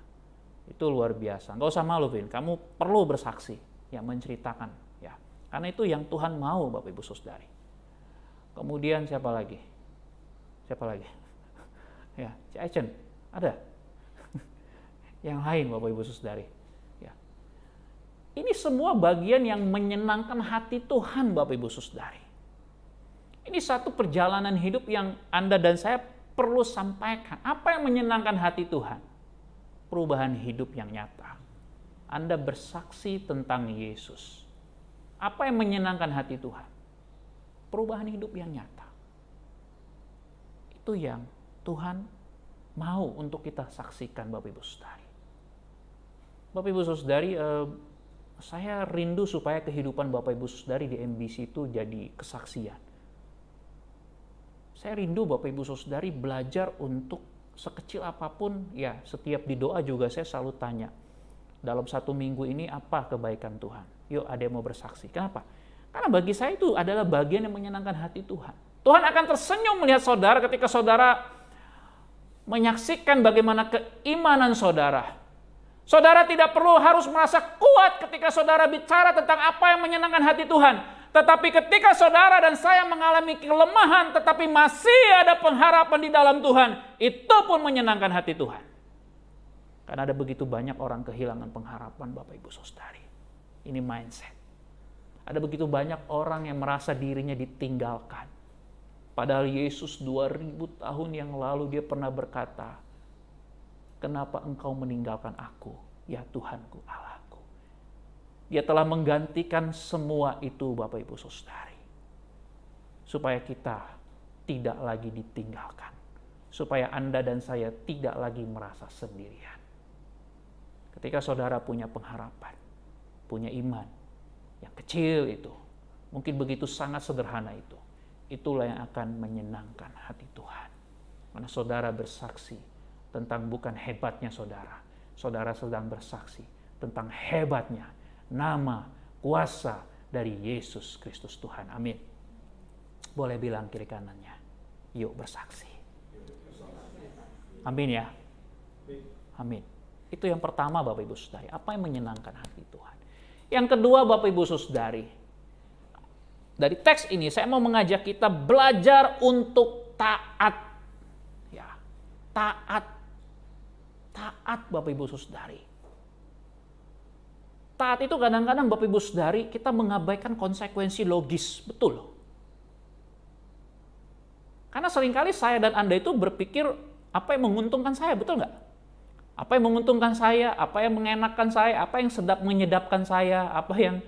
itu luar biasa. Nggak usah malu Vin, kamu perlu bersaksi, ya menceritakan. Ya, karena itu yang Tuhan mau Bapak Ibu Saudari. Kemudian siapa lagi? Ya, Caichen, ada? Yang lain Bapak Ibu Saudari. Ya. Ini semua bagian yang menyenangkan hati Tuhan Bapak Ibu Saudari. Ini satu perjalanan hidup yang Anda dan saya perlu sampaikan. Apa yang menyenangkan hati Tuhan? Perubahan hidup yang nyata. Anda bersaksi tentang Yesus. Apa yang menyenangkan hati Tuhan? Perubahan hidup yang nyata. Itu yang Tuhan mau untuk kita saksikan Bapak Ibu Saudari. Bapak Ibu Saudari, saya rindu supaya kehidupan Bapak Ibu Saudari di MBC itu jadi kesaksian. Saya rindu Bapak Ibu Saudari belajar untuk sekecil apapun, ya setiap di doa juga saya selalu tanya, dalam 1 minggu ini apa kebaikan Tuhan? Yuk, ada yang mau bersaksi. Kenapa? Karena bagi saya itu adalah bagian yang menyenangkan hati Tuhan. Tuhan akan tersenyum melihat saudara ketika saudara menyaksikan bagaimana keimanan saudara. Saudara tidak perlu harus merasa kuat ketika saudara bicara tentang apa yang menyenangkan hati Tuhan. Tetapi ketika saudara dan saya mengalami kelemahan tetapi masih ada pengharapan di dalam Tuhan, itu pun menyenangkan hati Tuhan. Karena ada begitu banyak orang kehilangan pengharapan, Bapak Ibu Saudari. Ini mindset. Ada begitu banyak orang yang merasa dirinya ditinggalkan. Padahal Yesus 2000 tahun yang lalu dia pernah berkata, "Kenapa engkau meninggalkan aku, ya Tuhanku Allahku?" Dia telah menggantikan semua itu, Bapak Ibu Saudari. Supaya kita tidak lagi ditinggalkan. Supaya Anda dan saya tidak lagi merasa sendirian. Ketika saudara punya pengharapan, punya iman yang kecil itu, mungkin begitu sangat sederhana itu, itulah yang akan menyenangkan hati Tuhan. Karena saudara bersaksi tentang bukan hebatnya saudara, saudara sedang bersaksi tentang hebatnya nama, kuasa dari Yesus Kristus Tuhan. Amin. Boleh bilang kiri kanannya, yuk bersaksi. Amin ya. Amin. Itu yang pertama, Bapak Ibu Saudari. Apa yang menyenangkan hati Tuhan? Yang kedua, Bapak Ibu Saudari. Dari teks ini saya mau mengajak kita belajar untuk taat. Ya, taat. Taat, Bapak Ibu Saudari. Taat itu kadang-kadang, Bapak Ibu Saudari, kita mengabaikan konsekuensi logis. Betul. Karena seringkali saya dan Anda itu berpikir apa yang menguntungkan saya, betul nggak? Apa yang menguntungkan saya, apa yang mengenakkan saya, apa yang sedap menyedapkan saya, apa yang...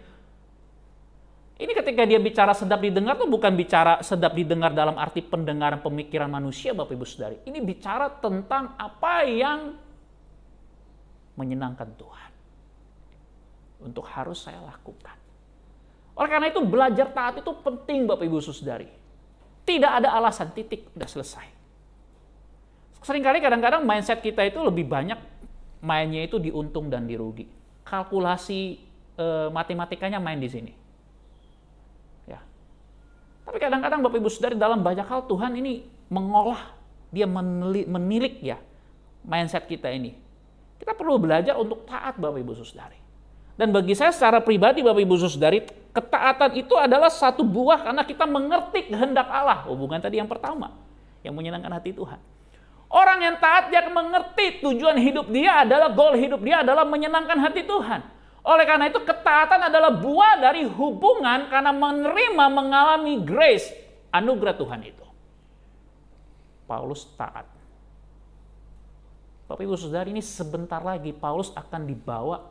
Ini ketika dia bicara sedap didengar tuh bukan bicara sedap didengar dalam arti pendengaran pemikiran manusia, Bapak Ibu Saudari. Ini bicara tentang apa yang menyenangkan Tuhan. Untuk harus saya lakukan. Oleh karena itu belajar taat itu penting, Bapak Ibu Saudari. Tidak ada alasan, titik, udah selesai. Seringkali kadang-kadang mindset kita itu lebih banyak mainnya itu di untung dan di rugi. Kalkulasi matematikanya main di sini. Ya. Tapi kadang-kadang Bapak Ibu Saudari dalam banyak hal Tuhan ini mengolah, dia menilik ya mindset kita ini. Kita perlu belajar untuk taat, Bapak Ibu Saudari. Dan bagi saya secara pribadi, Bapak Ibu Saudari, ketaatan itu adalah satu buah karena kita mengerti kehendak Allah. Hubungan tadi yang pertama, yang menyenangkan hati Tuhan. Orang yang taat dia mengerti tujuan hidup dia adalah, goal hidup dia adalah menyenangkan hati Tuhan. Oleh karena itu ketaatan adalah buah dari hubungan karena menerima, mengalami grace, anugerah Tuhan itu. Paulus taat. Bapak Ibu Saudari, ini sebentar lagi Paulus akan dibawa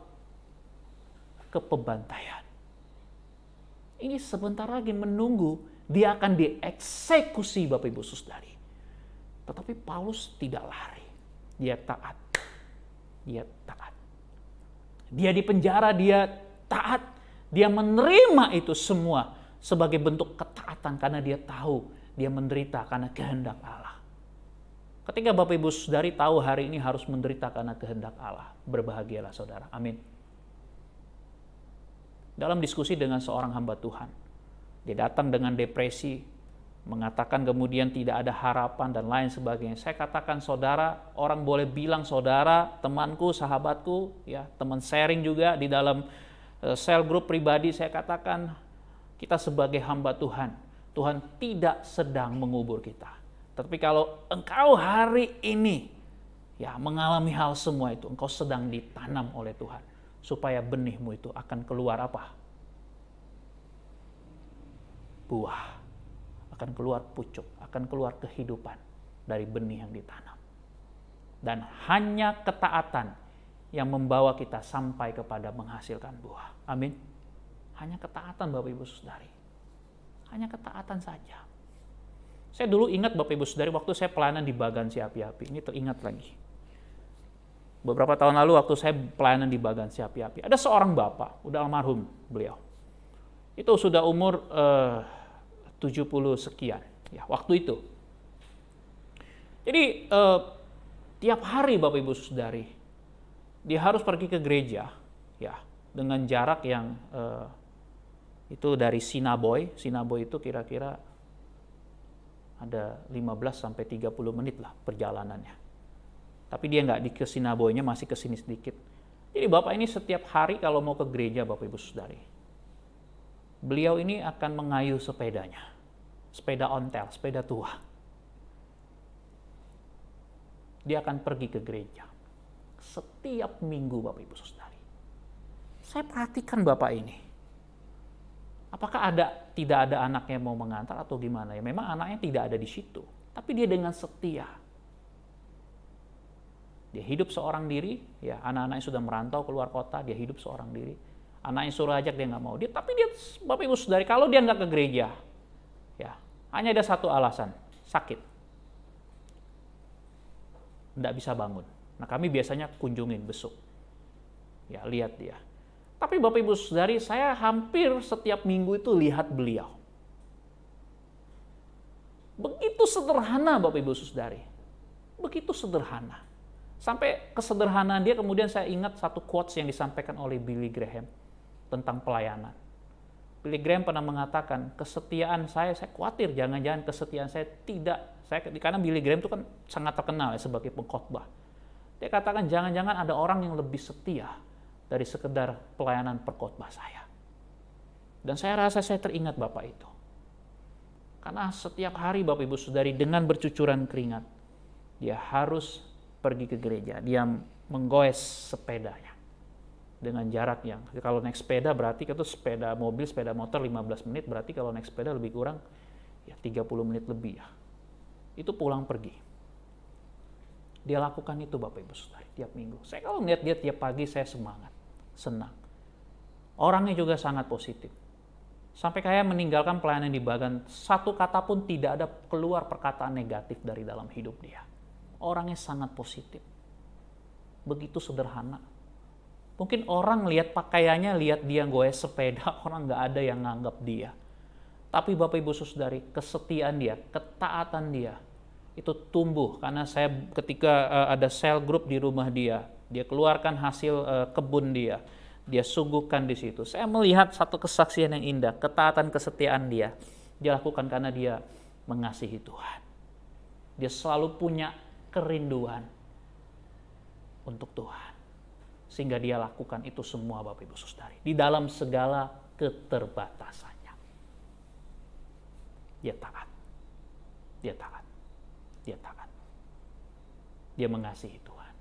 ke pembantaian. Ini sebentar lagi menunggu dia akan dieksekusi, Bapak Ibu Saudari. Tetapi Paulus tidak lari. Dia taat. Dia taat. Dia di penjara, dia taat. Dia menerima itu semua sebagai bentuk ketaatan karena dia tahu dia menderita karena kehendak Allah. Ketika Bapak Ibu Saudari tahu hari ini harus menderita karena kehendak Allah, berbahagialah saudara. Amin. Dalam diskusi dengan seorang hamba Tuhan, dia datang dengan depresi, mengatakan kemudian tidak ada harapan dan lain sebagainya. Saya katakan saudara, orang boleh bilang saudara, temanku, sahabatku, ya, teman sharing juga di dalam sel grup pribadi, saya katakan kita sebagai hamba Tuhan, Tuhan tidak sedang mengubur kita. Tapi kalau engkau hari ini ya mengalami hal semua itu, engkau sedang ditanam oleh Tuhan supaya benihmu itu akan keluar apa? Buah. Akan keluar pucuk, akan keluar kehidupan dari benih yang ditanam. Dan hanya ketaatan yang membawa kita sampai kepada menghasilkan buah. Amin. Hanya ketaatan, Bapak Ibu Saudari. Hanya ketaatan saja. Saya dulu ingat, Bapak Ibu Saudari, waktu saya pelayanan di Bagansi Api-Api. Ini teringat lagi. Beberapa tahun lalu waktu saya pelayanan di Bagansi Api-Api, ada seorang bapak, udah almarhum beliau. Itu sudah umur 70 sekian ya waktu itu. Jadi tiap hari Bapak Ibu Saudari dia harus pergi ke gereja, ya, dengan jarak yang itu dari Sinaboy itu kira-kira ada 15 sampai 30 menit lah perjalanannya. Tapi dia nggak ke Sinaboynya, masih ke sini sedikit. Jadi Bapak ini setiap hari kalau mau ke gereja, Bapak Ibu Saudari, beliau ini akan mengayuh sepedanya, sepeda ontel, sepeda tua. Dia akan pergi ke gereja setiap minggu, Bapak Ibu Saudari. Saya perhatikan Bapak ini. Apakah tidak ada anaknya mau mengantar atau gimana ya? Memang anaknya tidak ada di situ, tapi dia dengan setia. Dia hidup seorang diri, ya, anak-anaknya sudah merantau keluar kota, dia hidup seorang diri. Anaknya suruh ajak, dia nggak mau. Tapi dia, Bapak Ibu Saudari, kalau dia nggak ke gereja, ya, hanya ada satu alasan, sakit. Nggak bisa bangun. Nah, kami biasanya kunjungin, besuk. Ya, lihat dia. Tapi Bapak Ibu Saudari, saya hampir setiap minggu itu lihat beliau. Begitu sederhana Bapak Ibu Saudari. Begitu sederhana. Sampai kesederhanaan dia, kemudian saya ingat satu quotes yang disampaikan oleh Billy Graham tentang pelayanan. Billy Graham pernah mengatakan, kesetiaan saya khawatir jangan-jangan kesetiaan saya tidak. Karena Billy Graham itu kan sangat terkenal ya sebagai pengkhotbah. Dia katakan jangan-jangan ada orang yang lebih setia dari sekedar pelayanan perkhotbah saya. Dan saya rasa saya teringat Bapak itu. Karena setiap hari Bapak Ibu Saudari dengan bercucuran keringat, dia harus pergi ke gereja. Dia menggoes sepedanya dengan jarak yang, kalau naik sepeda berarti itu sepeda mobil, sepeda motor 15 menit, berarti kalau naik sepeda lebih kurang ya 30 menit lebih ya. Itu pulang pergi. Dia lakukan itu Bapak Ibu Saudari tiap minggu. Saya kalau melihat dia tiap pagi saya semangat, senang. Orangnya juga sangat positif. Sampai kayak meninggalkan pelayanan di Bagan, satu kata pun tidak ada keluar perkataan negatif dari dalam hidup dia. Orangnya sangat positif. Begitu sederhana. Mungkin orang lihat pakaiannya, lihat dia goes sepeda, orang nggak ada yang nganggap dia. Tapi Bapak Ibu Saudari, kesetiaan dia, ketaatan dia, itu tumbuh. Karena saya ketika ada sel grup di rumah dia keluarkan hasil kebun dia suguhkan di situ. Saya melihat satu kesaksian yang indah, ketaatan kesetiaan dia lakukan karena dia mengasihi Tuhan. Dia selalu punya kerinduan untuk Tuhan. Sehingga dia lakukan itu semua Bapak Ibu Saudari. Di dalam segala keterbatasannya. Dia taat. Dia taat. Dia taat. Dia mengasihi Tuhan.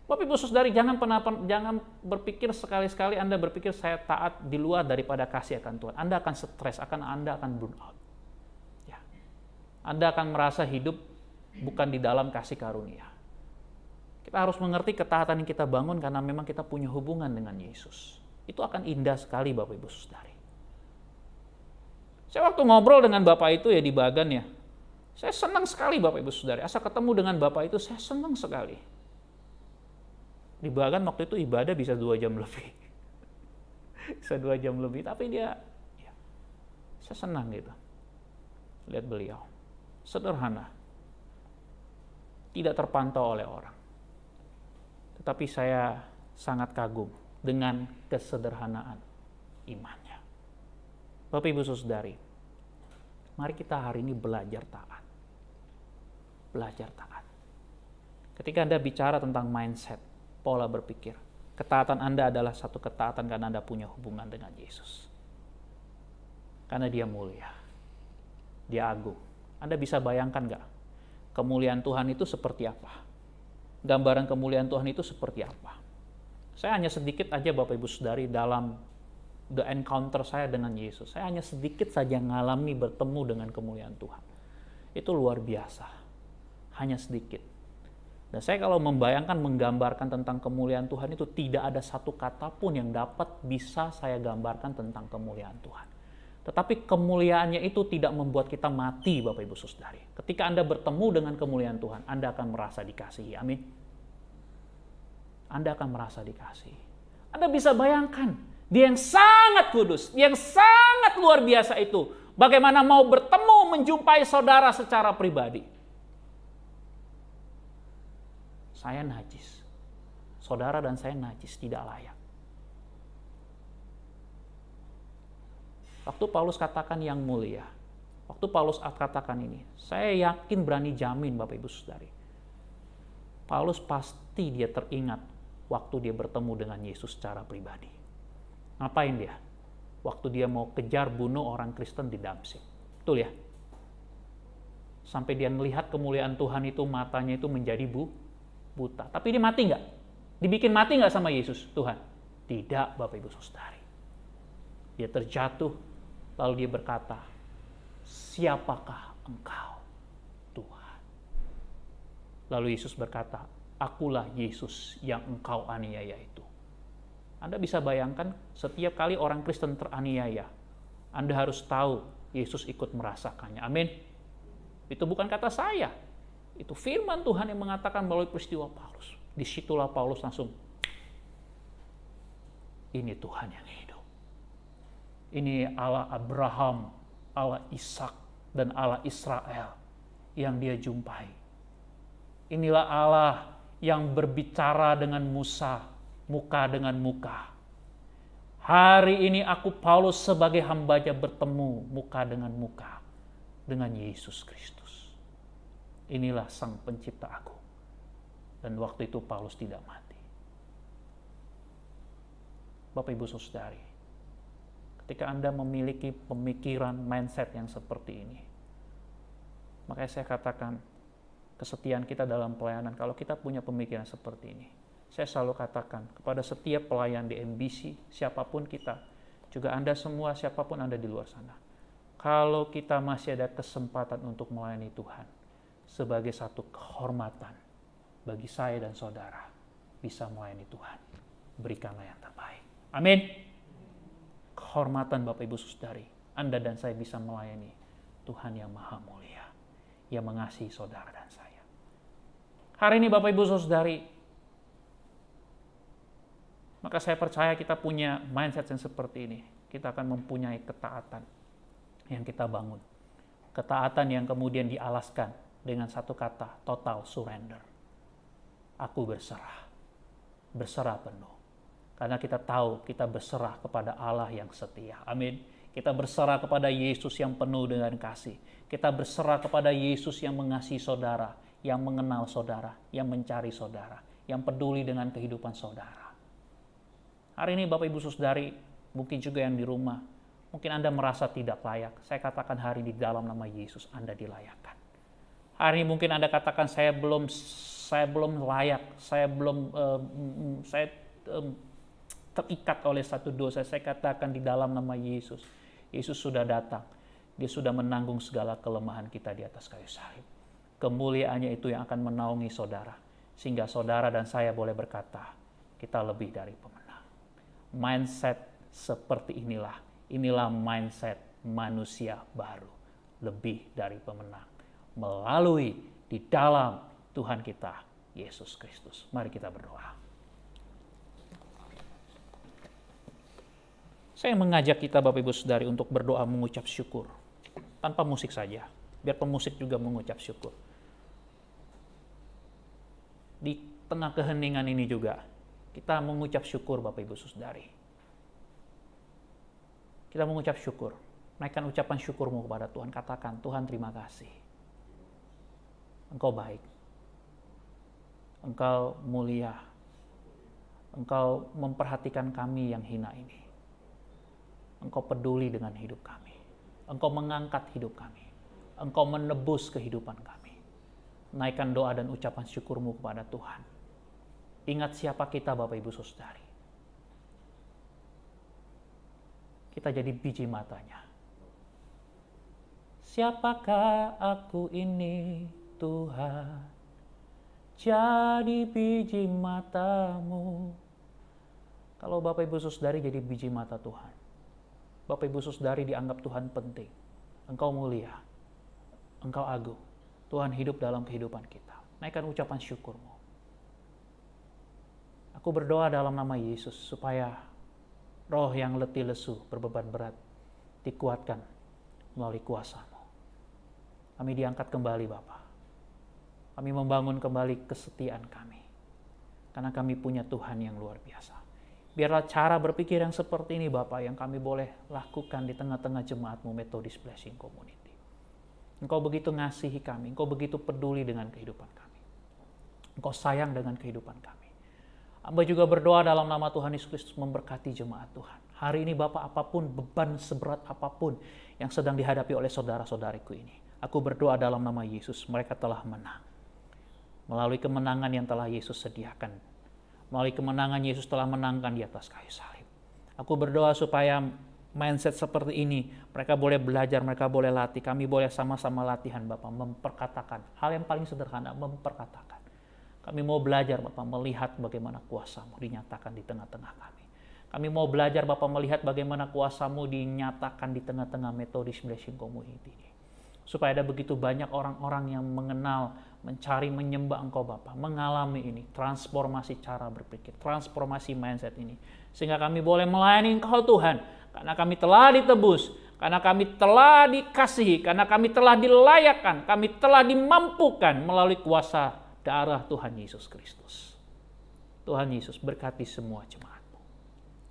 Bapak Ibu Saudari, jangan berpikir sekali-sekali Anda berpikir saya taat di luar daripada kasih akan Tuhan. Anda akan stres, Anda akan burn out. Ya. Anda akan merasa hidup bukan di dalam kasih karunia. Kita harus mengerti ketaatan yang kita bangun karena memang kita punya hubungan dengan Yesus. Itu akan indah sekali Bapak Ibu Saudari. Saya waktu ngobrol dengan Bapak itu ya di Bagan ya, saya senang sekali Bapak Ibu Saudari. Asal ketemu dengan Bapak itu saya senang sekali. Di Bagan waktu itu ibadah bisa 2 jam lebih. Bisa 2 jam lebih, tapi dia, ya, saya senang gitu. Lihat beliau. Sederhana. Tidak terpantau oleh orang. Tetapi saya sangat kagum dengan kesederhanaan imannya. Bapak Ibu Saudari, mari kita hari ini belajar taat. Belajar taat. Ketika Anda bicara tentang mindset, pola berpikir, ketaatan Anda adalah satu ketaatan karena Anda punya hubungan dengan Yesus. Karena dia mulia. Dia agung. Anda bisa bayangkan nggak? Kemuliaan Tuhan itu seperti apa? Gambaran kemuliaan Tuhan itu seperti apa? Saya hanya sedikit aja Bapak Ibu Saudari dalam the encounter saya dengan Yesus. Saya hanya sedikit saja mengalami bertemu dengan kemuliaan Tuhan. Itu luar biasa. Hanya sedikit. Dan saya kalau membayangkan, menggambarkan tentang kemuliaan Tuhan itu tidak ada satu kata pun yang dapat bisa saya gambarkan tentang kemuliaan Tuhan. Tetapi kemuliaannya itu tidak membuat kita mati Bapak Ibu Saudari. Ketika Anda bertemu dengan kemuliaan Tuhan, Anda akan merasa dikasihi. Amin. Anda akan merasa dikasihi. Anda bisa bayangkan, dia yang sangat kudus, yang sangat luar biasa itu, bagaimana mau bertemu, menjumpai saudara secara pribadi. Saya najis. saudara dan saya najis, tidak layak. Waktu Paulus katakan yang mulia, waktu Paulus katakan ini, saya yakin berani jamin Bapak Ibu Saudari, Paulus pasti dia teringat waktu dia bertemu dengan Yesus secara pribadi. Ngapain dia? Waktu dia mau kejar bunuh orang Kristen di Damsyik. Betul ya? Sampai dia melihat kemuliaan Tuhan itu, matanya itu menjadi buta. Tapi dia mati nggak? Dibikin mati nggak sama Yesus, Tuhan? Tidak, Bapak Ibu Saudari. Dia terjatuh, lalu dia berkata, siapakah engkau, Tuhan? Lalu Yesus berkata, akulah Yesus yang engkau aniaya itu. Anda bisa bayangkan setiap kali orang Kristen teraniaya, Anda harus tahu Yesus ikut merasakannya. Amin. Itu bukan kata saya. Itu firman Tuhan yang mengatakan melalui peristiwa Paulus. Disitulah Paulus langsung, ini Tuhan yang hidup. Ini Allah Abraham, Allah Ishak, dan Allah Israel yang dia jumpai. Inilah Allah yang berbicara dengan Musa, muka dengan muka. Hari ini aku Paulus sebagai hambanya bertemu muka dengan muka dengan Yesus Kristus. Inilah Sang Pencipta aku. Dan waktu itu Paulus tidak mati. Bapak Ibu Saudari, ketika Anda memiliki pemikiran mindset yang seperti ini, makanya saya katakan kesetiaan kita dalam pelayanan, kalau kita punya pemikiran seperti ini, saya selalu katakan kepada setiap pelayan di MBC, siapapun kita, juga Anda semua, siapapun Anda di luar sana, kalau kita masih ada kesempatan untuk melayani Tuhan, sebagai satu kehormatan bagi saya dan saudara, bisa melayani Tuhan, berikanlah yang terbaik. Amin. Kehormatan Bapak Ibu Saudari, Anda dan saya bisa melayani Tuhan yang Maha Mulia, yang mengasihi saudara dan saya. Hari ini Bapak Ibu Saudari, maka saya percaya kita punya mindset yang seperti ini. Kita akan mempunyai ketaatan yang kita bangun. Ketaatan yang kemudian dialaskan dengan satu kata, total surrender. Aku berserah. Berserah penuh. Karena kita tahu kita berserah kepada Allah yang setia. Amin. Kita berserah kepada Yesus yang penuh dengan kasih. Kita berserah kepada Yesus yang mengasihi saudara, yang mengenal saudara, yang mencari saudara, yang peduli dengan kehidupan saudara. Hari ini Bapak Ibu Saudari, mungkin juga yang di rumah, mungkin Anda merasa tidak layak. Saya katakan hari ini di dalam nama Yesus Anda dilayakkan. Hari ini mungkin Anda katakan saya belum layak, saya terikat oleh satu dosa. Saya katakan di dalam nama Yesus, Yesus sudah datang. Dia sudah menanggung segala kelemahan kita di atas kayu salib. Kemuliaannya itu yang akan menaungi saudara, sehingga saudara dan saya boleh berkata, kita lebih dari pemenang. Mindset seperti inilah mindset manusia baru, lebih dari pemenang, melalui di dalam Tuhan kita, Yesus Kristus. Mari kita berdoa. Saya mengajak kita Bapak Ibu Saudari untuk berdoa mengucap syukur. Tanpa musik saja, biar pemusik juga mengucap syukur. Di tengah keheningan ini juga, kita mengucap syukur Bapak Ibu Saudari. Kita mengucap syukur. Naikkan ucapan syukurmu kepada Tuhan. Katakan, Tuhan terima kasih. Engkau baik. Engkau mulia. Engkau memperhatikan kami yang hina ini. Engkau peduli dengan hidup kami. Engkau mengangkat hidup kami. Engkau menebus kehidupan kami. Naikkan doa dan ucapan syukurmu kepada Tuhan. Ingat siapa kita Bapak Ibu Saudari. Kita jadi biji matanya. Siapakah aku ini Tuhan? Jadi biji matamu. Kalau Bapak Ibu Saudari jadi biji mata Tuhan, Bapak Ibu Saudari dianggap Tuhan penting. Engkau mulia. Engkau agung. Tuhan hidup dalam kehidupan kita. Naikkan ucapan syukurmu. Aku berdoa dalam nama Yesus supaya roh yang letih lesu, berbeban berat, dikuatkan melalui kuasa-Mu. Kami diangkat kembali Bapa. Kami membangun kembali kesetiaan kami. karena kami punya Tuhan yang luar biasa. Biarlah cara berpikir yang seperti ini Bapak yang kami boleh lakukan di tengah-tengah jemaat-Mu Methodist Blessing Community. Engkau begitu ngasihi kami, Engkau begitu peduli dengan kehidupan kami. Engkau sayang dengan kehidupan kami. Hamba juga berdoa dalam nama Tuhan Yesus Kristus memberkati jemaat Tuhan. Hari ini Bapak, apapun beban seberat apapun yang sedang dihadapi oleh saudara-saudariku ini, aku berdoa dalam nama Yesus, mereka telah menang. Melalui kemenangan yang telah Yesus sediakan. Melalui kemenangan Yesus telah menangkan di atas kayu salib. Aku berdoa supaya mindset seperti ini, mereka boleh belajar, mereka boleh latih. Kami boleh sama-sama latihan Bapak, memperkatakan. Hal yang paling sederhana, memperkatakan. Kami mau belajar Bapak, melihat bagaimana kuasa-Mu dinyatakan di tengah-tengah kami. Kami mau belajar Bapak, melihat bagaimana kuasa-Mu dinyatakan di tengah-tengah Methodist Blessing Community ini. Supaya ada begitu banyak orang-orang yang mengenal, mencari, menyembah Engkau Bapa, mengalami ini, transformasi cara berpikir, transformasi mindset ini. Sehingga kami boleh melayani Engkau Tuhan, karena kami telah ditebus, karena kami telah dikasihi, karena kami telah dilayakkan, kami telah dimampukan melalui kuasa darah Tuhan Yesus Kristus. Tuhan Yesus berkati semua jemaat-Mu.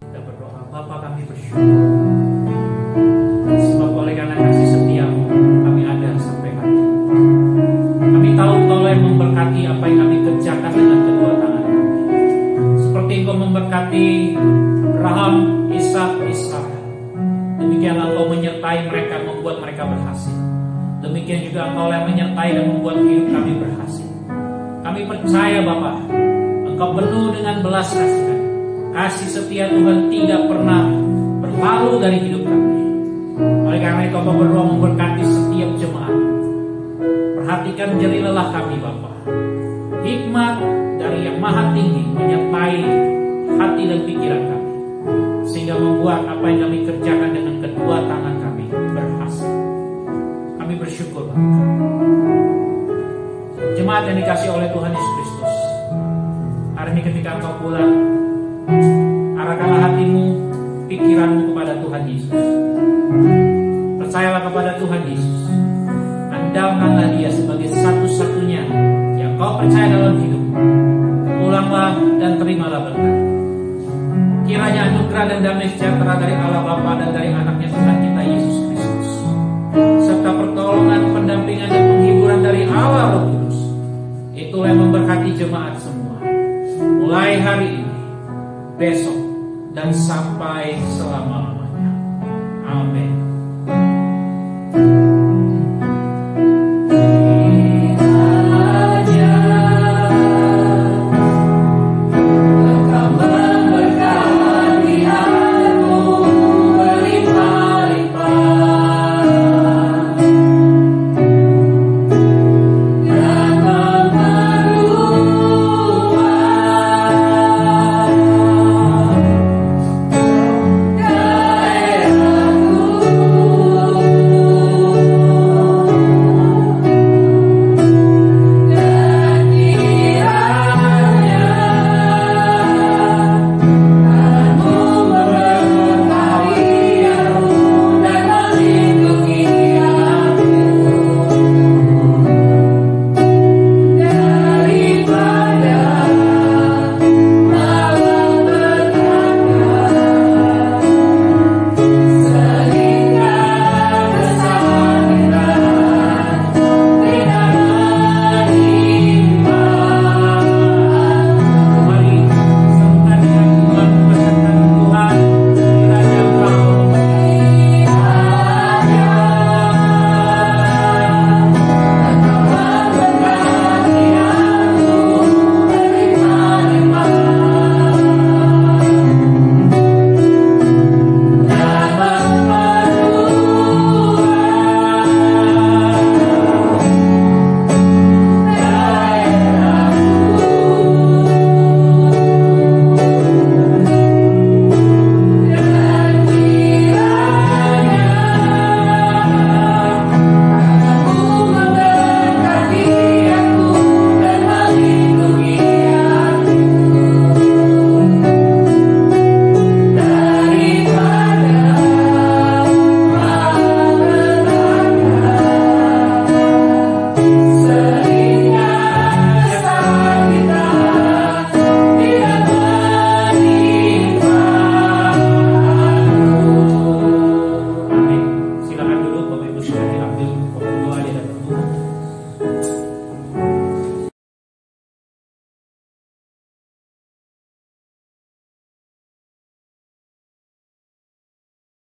Kita berdoa, Bapa kami bersyukur. Sebab oleh karena kasih setia-Mu, kami ada sampai hari ini. Kami tahu Engkau yang memberkati apa yang kami kerjakan dengan kedua tangan kami. Seperti Engkau memberkati Abraham, Ishak, Israel. Demikianlah Engkau menyertai mereka, membuat mereka berhasil. Demikian juga Engkau yang menyertai dan membuat hidup kami berhasil. Kami percaya Bapa, Engkau penuh dengan belas kasihan. Kasih setia Tuhan tidak pernah berlalu dari hidup kami. Oleh karena itu Engkau berdoa memberkati setiap jemaat. Perhatikan jeri lelah kami Bapa. Hikmat dari yang maha tinggi menyertai hati dan pikiran kami. Sehingga membuat apa yang kami kerjakan dengan kedua tangan kami berhasil. Kami bersyukur Bapa. Jemaat yang dikasih oleh Tuhan Yesus Kristus, hari ini ketika engkau pulang, arahkanlah hatimu, pikiranmu kepada Tuhan Yesus. Percayalah kepada Tuhan Yesus. Andalkanlah Dia sebagai satu-satunya yang kau percaya dalam hidup. Pulanglah dan terimalah berkat. Kiranya anugerah dan damai sejahtera dari Allah Bapa dan dari Anaknya Tuhan